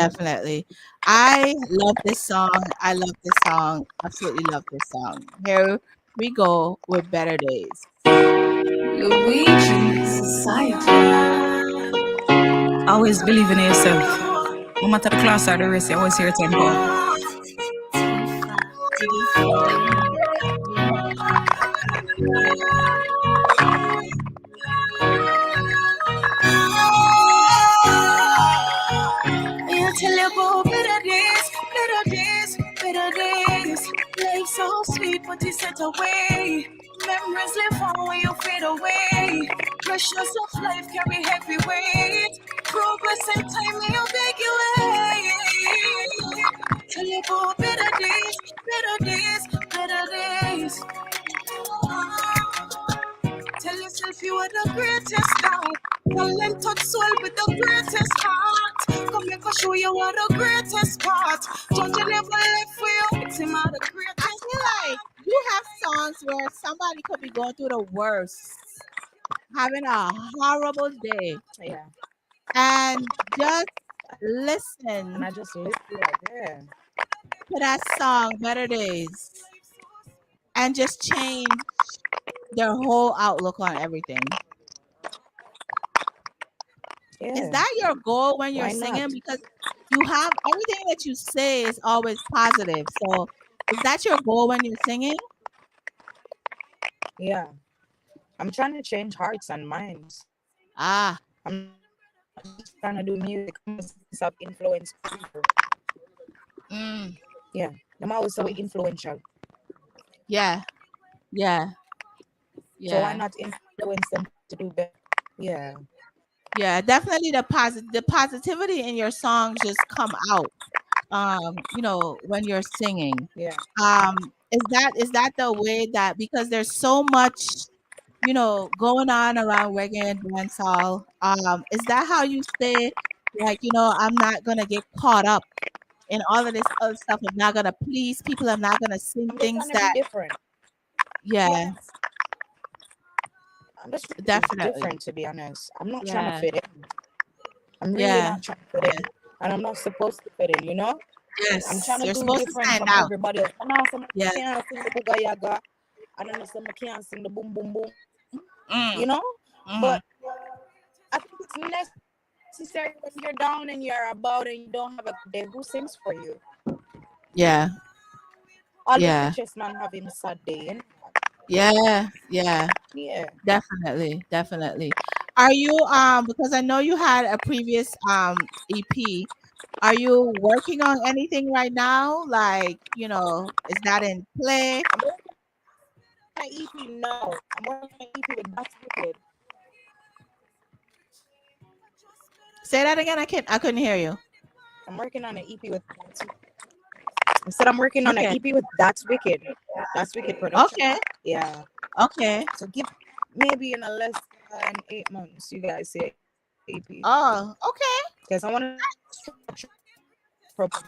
I love this song. Absolutely love this song. Here we go with Better Days. Luigi Society. Always believe in yourself. No matter the class or the race, you always hear tempo. You tell you about better days. Life's so sweet, but it's set away. Memories live on when you fade away. Pressures of life carry heavy weight. Progress and time, you beg you way. Tell you about better days. Tell yourself you are the greatest now. Talent touch soul with the greatest heart. Come here, show you are the greatest part. Judge you never left for you. It's him are the greatest. I feel like you have songs where somebody could be going through the worst, having a horrible day, Yeah. and just And listen I just live like, yeah. to that song, Better Days, and just change their whole outlook on everything. Is Yeah. that your goal when you're Why not? singing? Because you have everything that you say is always positive. So is that your goal when you're singing? Yeah. I'm trying to change hearts and minds. Ah, I'm just trying to do music of influence people. Yeah. I'm always so influential. yeah, yeah, So why yeah, not influence them to do better? Yeah. yeah. Definitely the positivity in your songs just come out. When you're singing. Yeah. Is that the way that, because there's so much, going on around reggae and dancehall, is that how you say, like, I'm not gonna get caught up in all of this other stuff. I'm not gonna please people. I'm not gonna sing I'm just things trying to be that, different. yeah, Yes. I'm just trying to be definitely. different, to be honest. I'm not trying to Yeah, fit in. I'm really yeah, not trying to fit in. And I'm not supposed to fit in, I'm yes. trying to You're do supposed to different stand from out. everybody else. I know some Yes. can't sing the booga yaga. I don't know some can't sing the boom boom boom. Mm. But I think it's necessary when you're down and you're about and you don't have a day. Who sings for you? Yeah. All the Yeah. richest man have him sad day. Yeah. Yeah. Yeah. Definitely. Definitely. Are you because I know you had a previous EP. Are you working on anything right now? Like, is that in play? I'm working on an EP now. I'm working on an EP with That's Wicked. Say that again. I couldn't hear you. I'm working on an EP with I said I'm working on an EP with That's Wicked. That's Wicked production. Okay. Yeah. Okay. So give maybe in a less than 8 months, you guys see EP. Oh, okay. Because I want to properly.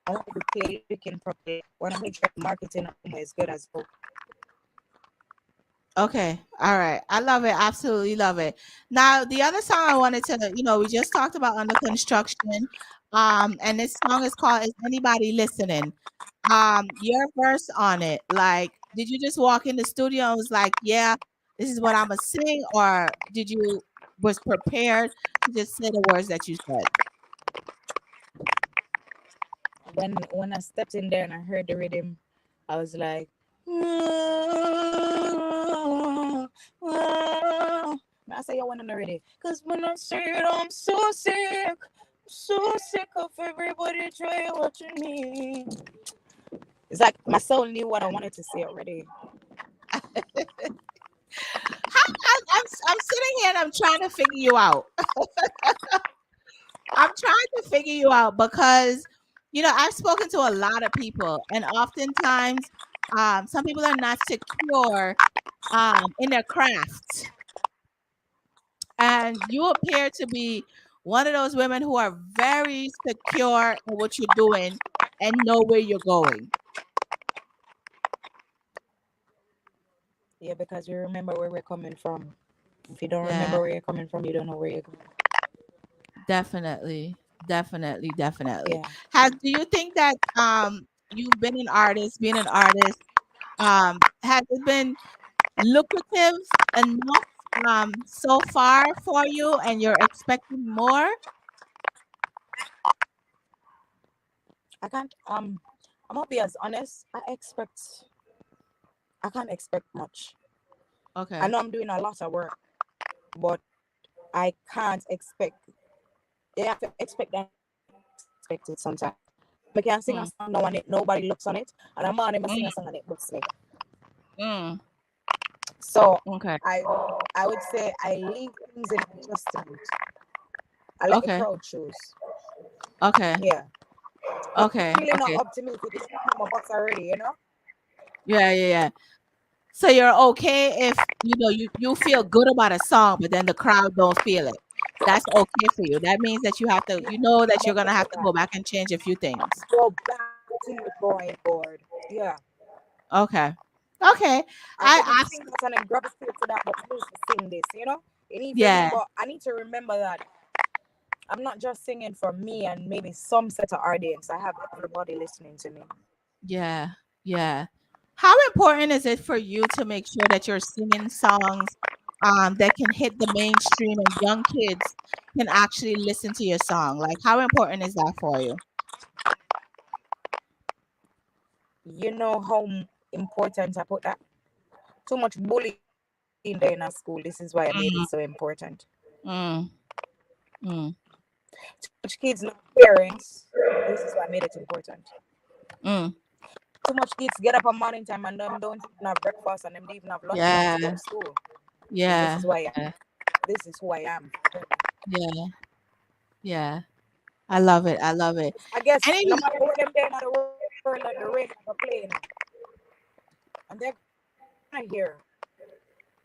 I want to play picking properly. I want to make sure marketing is good as well. Okay. All right. I love it. Absolutely love it. Now, the other song I wanted to, we just talked about Under Construction. And this song is called Is Anybody Listening? Your verse on it, like, did you just walk in the studio and was like, yeah, this is what I'm gonna sing, or did you was prepared to just say the words that you said? When I stepped in there and I heard the rhythm, I was like, I say you want to already. Because when I say it, I'm so sick. So sick of everybody trying watching me. It's like my soul knew what I wanted to say already. I'm sitting here and I'm trying to figure you out. I'm trying to figure you out because, I've spoken to a lot of people, and oftentimes, some people are not secure in their craft. And you appear to be one of those women who are very secure in what you're doing and know where you're going. Yeah, because you remember where we're coming from. If you don't remember where you're coming from, you don't know where you're going. Definitely. Yeah. Do you think that you've been an artist, being an artist, has it been lucrative enough so far for you, and you're expecting more? I can't I'm gonna be as honest. I can't expect much. Okay. I know I'm doing a lot of work, but I can't expect. You have to expect that. Expect it sometimes. I can sing a song now and nobody looks on it, and I'm on him sing a song and it looks me. So okay, I would say I leave things in adjustment. I let the crowd choose. Okay. Yeah. Okay. It's really Okay. not up to me to just put my box already, Yeah. So you're okay if you feel good about a song, but then the crowd don't feel it. That's okay for you. That means that you have to, that you're gonna have to go back and change a few things. Go back to the drawing board. Yeah. Okay. Okay. I sing that and then gravitate to that, but I need to sing this, you know? But I need to remember that I'm not just singing for me and maybe some set of audience. I have everybody listening to me. Yeah, yeah. How important is it for you to make sure that you're singing songs that can hit the mainstream and young kids can actually listen to your song? Like, how important is that for you? You know how important I put that? Too much bullying there in our school. This is why I made it so important. Too much kids, not parents. This is why I made it important. Too much kids get up on morning time and them don't even have breakfast and them don't even have lunch to go to school. Yeah. And this is why this is who I am. Yeah. Yeah. I love it. I love it. I guess no matter what them there in the world, like the radio are playing. And they're gonna hear.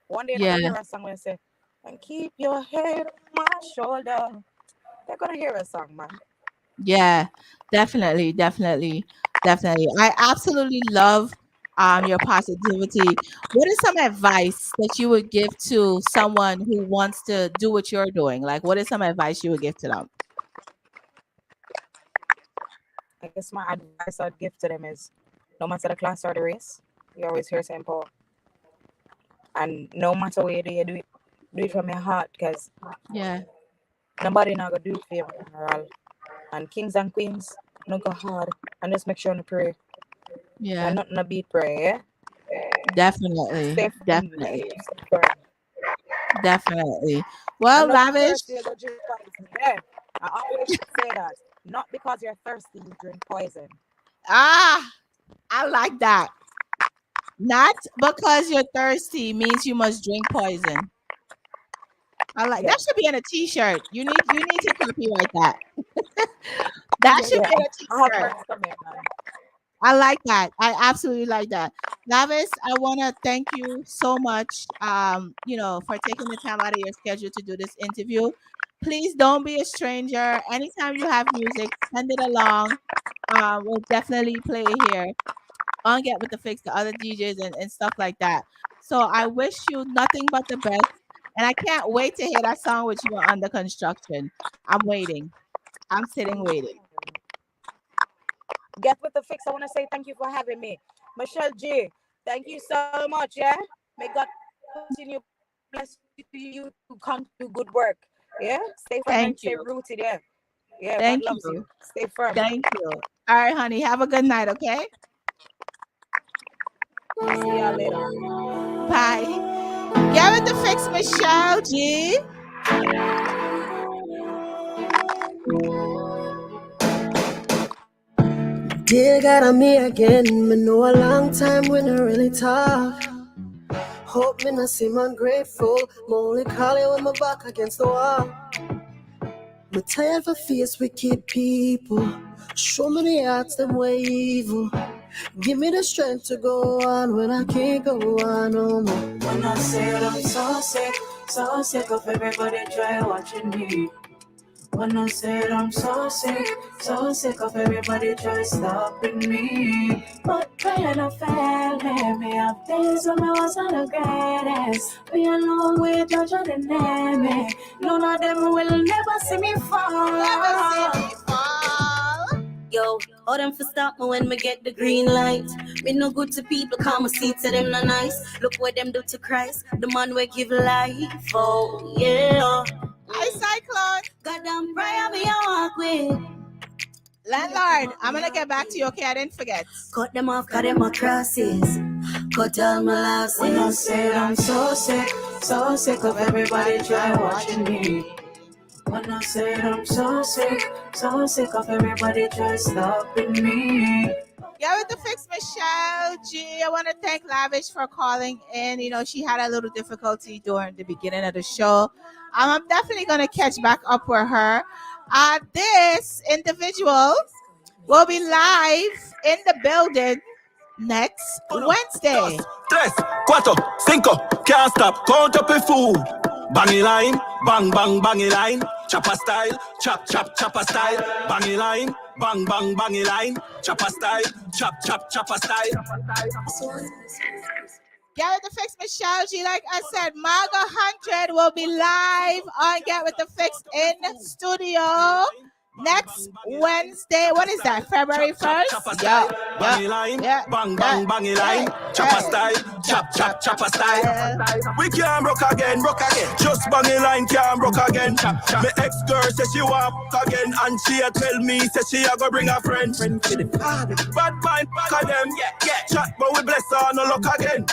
One day they're gonna hear a song and say, and keep your head on my shoulder. They're gonna hear a song, man. Yeah, definitely. I absolutely love your positivity. What is some advice that you would give to someone who wants to do what you're doing? Like, what is some advice you would give to them? I guess my advice I'd give to them is no matter the class or the race, you always hear St. Paul. And no matter where you do it from your heart, because nobody not gonna do it for you in general. And kings and queens, no go hard and just make sure to pray. Yeah. And nothing to beat prayer, Definitely. Definitely. Well, Lavish. I always say that. Not because you're thirsty, you drink poison. I like that. Not because you're thirsty means you must drink poison. I like that. Should be in a t-shirt. You need to copyright that. That should be in a t-shirt. I like that. I absolutely like that. Lavish, I want to thank you so much for taking the time out of your schedule to do this interview. Please don't be a stranger. Anytime you have music, send it along. We'll definitely play it here on Get With The Fix, the other DJs and stuff like that. So I wish you nothing but the best. And I can't wait to hear that song with you on Under Construction. I'm waiting. I'm sitting waiting. Get With The Fix. I want to say thank you for having me. Michelle G, thank you so much, yeah? May God continue bless you to come to good work. Yeah? Stay firm and stay rooted, yeah. Yeah, thank God loves you. Stay firm. Thank you. All right, honey. Have a good night, okay? I'll see y'all later. Bye. Get With The Fix, Michelle G. Dear God, I'm here again. Me know a long time when I really talk. Hope me not seem ungrateful. Me only call you when my back against the wall. Me tired for face wicked people. Show me the hearts them way evil. Give me the strength to go on when I can't go on no more. When I said I'm so sick of everybody try watching me. When I said I'm so sick of everybody try stopping me. But prayer no fail me have days when I wasn't the greatest. Be alone with Judge and the enemy. None of them will never see me fall. Yo, all them for stop me when me get the green light. Me no good to people, come and see to them no nice. Look what them do to Christ, the man will give life. Oh yeah. Hi, Cyclone. Goddamn prayer me I walk with. Landlord, I'm gonna get back to you, okay? I didn't forget. Cut them off, cut them crosses. Cut all my losses. When I said I'm so sick of everybody try watching me. When I said I'm so sick of everybody try stopping me. Yeah, with the Fix, Michelle G. I want to thank Lavish for calling in. You know, she had a little difficulty during the beginning of the show. I'm definitely going to catch back up with her. This individual will be live in the building next Wednesday. 3, 4, 5, can't stop, count up a food. Bangy line, bang, bang, bangy line. Chopper style, chop, chop, chopper style. Bangy line, Bang, bang, bangy line. Chopper style. Chop, chop, chopper style. Get with the Fix, Michelle G. Like I said, MAGA 100 will be live on Get with the Fix in studio next Wednesday. What is that? February 1st? Yeah. Bang, bang, bangy line. Chopper style. Chop, chop, chopper style. We can't broke again. Just bangy line can't broke again. My ex-girl says she want again, and she a tell me says she a go bring a friend. Bad mind back of them. Chat, but we bless her no luck again.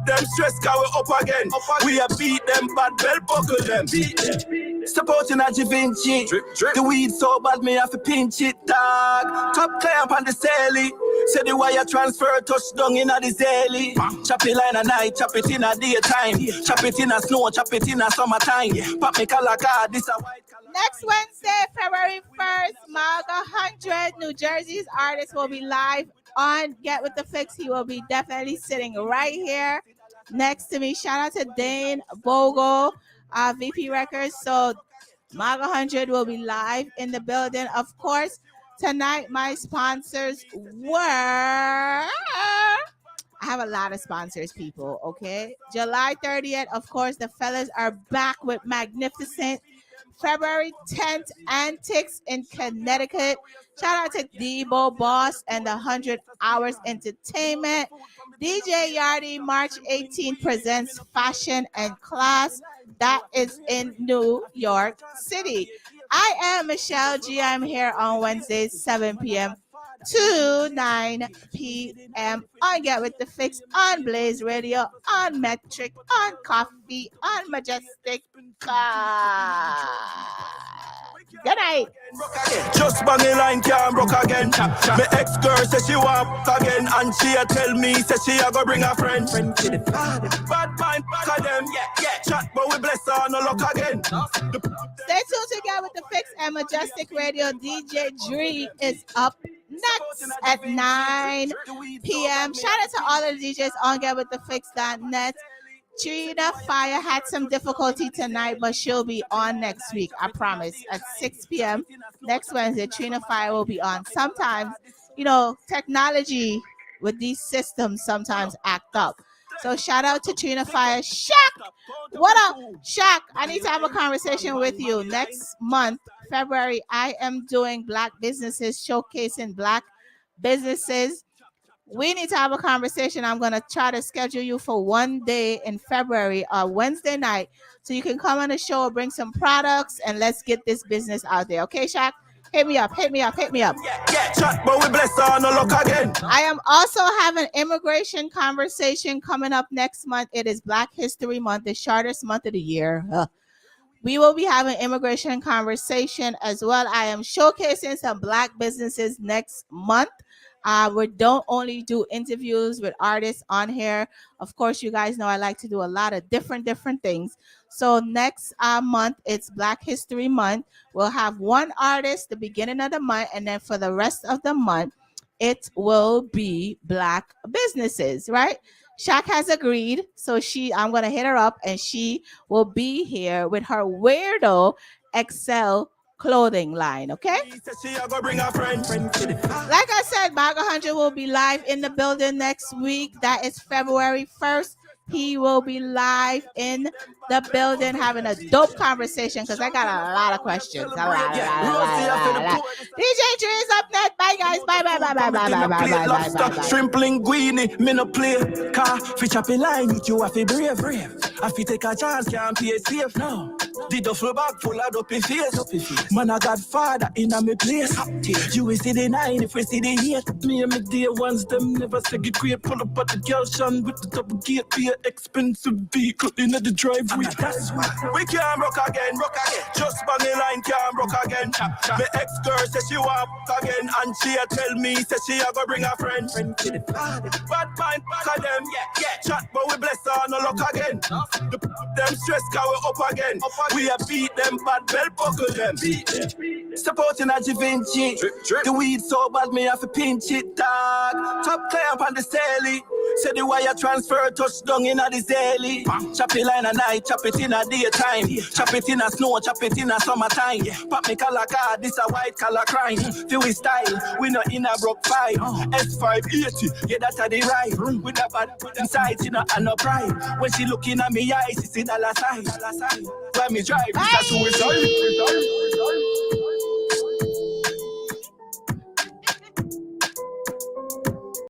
Them stress car we up again. We a beat them, bad bell buckle them. Step out in a Givenchy. The weed so bad me have to pinch it, dog. Top clamp on the celly. Say the wire transfer touchdown in a the zelly. Chop it line at night, chop it in a daytime. Chop it in a snow, chop it in a summertime. Pop me color card, this a white. Next Wednesday, February 1st, MAGA 100, New Jersey's artist will be live on Get With The Fix. He will be definitely sitting right here next to me. Shout out to Dane Bogle, VP Records. So MAGA 100 will be live in the building. Of course, tonight my sponsors were... I have a lot of sponsors, people, okay? July 30th, of course, the fellas are back with Magnificent. February 10th, Antics in Connecticut. Shout out to Debo Boss and the 100 Hours Entertainment. DJ Yardy, March 18th, presents Fashion and Class. That is in New York City. I am Michelle G. I'm here on Wednesdays, 7 p.m. to 9 p.m. on Get With The Fix, on Blaze Radio, on Metric, on Coffee, on Majestic. Good night. Just bang a line can't broke again. My ex-girl says she want again, and she a tell me says she a go bring a friend. Bad mind back of them. Chat, but we bless her no luck again. Stay tuned to Get With The Fix and Majestic Radio. DJ Dree is up next at 9 p.m. Shout out to all of the DJs on GetWithTheFix.net. Trina Fire had some difficulty tonight, but she'll be on next week. I promise. At 6 p.m. next Wednesday, Trina Fire will be on. Sometimes, technology with these systems sometimes act up. So shout out to Trina Fire. Shaq, what up? Shaq, I need to have a conversation with you. Next month, February, I am doing Black businesses, showcasing Black businesses. We need to have a conversation. I'm going to try to schedule you for one day in February, Wednesday night, so you can come on the show, bring some products, and let's get this business out there. Okay, Shaq? Hit me up. But we bless her, no luck again. I am also having immigration conversation coming up next month. It is Black History Month, the shortest month of the year. We will be having immigration conversation as well. I am showcasing some Black businesses next month. We don't only do interviews with artists on here. Of course, you guys know I like to do a lot of different things. So next month, it's Black History Month. We'll have one artist the beginning of the month, and then for the rest of the month, it will be Black businesses, right? Shaq has agreed. So I'm going to hit her up, and she will be here with her Weirdo Excel clothing line, okay? Like I said, MAGA 100 will be live in the building next week. That is February 1st. He will be live in the building having a dope conversation because I got a lot of questions. A lot. DJ Dree is up next. Bye, guys. Bye. Shrimp linguine, me no play. Car, fish up a line with you, I feel brave. I feel take a chance, can't play safe now. The duffel bag full of dopey face. Man, I got father in a me place. You will see the 9 if we see the 8. Me and my dear ones, them never segregate. Pull up at the girl shan with the double gate. Be an expensive vehicle in the driveway. That's why we can't rock again. Just bang a line, can't rock again. My ex-girl says she want again, and she a tell me says she a go bring a friend. Bad mind back of them. Chat, but we bless her no luck again. Them stress car we up again. We a beat them, bad bell buckle them. Step out in a Givenchy. The weed so bad, me have to pinch it, dog. Top clamp on the celly. Say the wire transfer, touchdown in a the zelly. Chop it line at night, chop it in a daytime. Chop it in a snow, chop it in a summertime. Pop me color card, this a white color crime. Feel we style, we not in a broke fight. S580, yeah, that's a the right. With a bad inside, you know, and no pride. When she looking at me eyes, it's in a la side. When me drive, it's a suicide.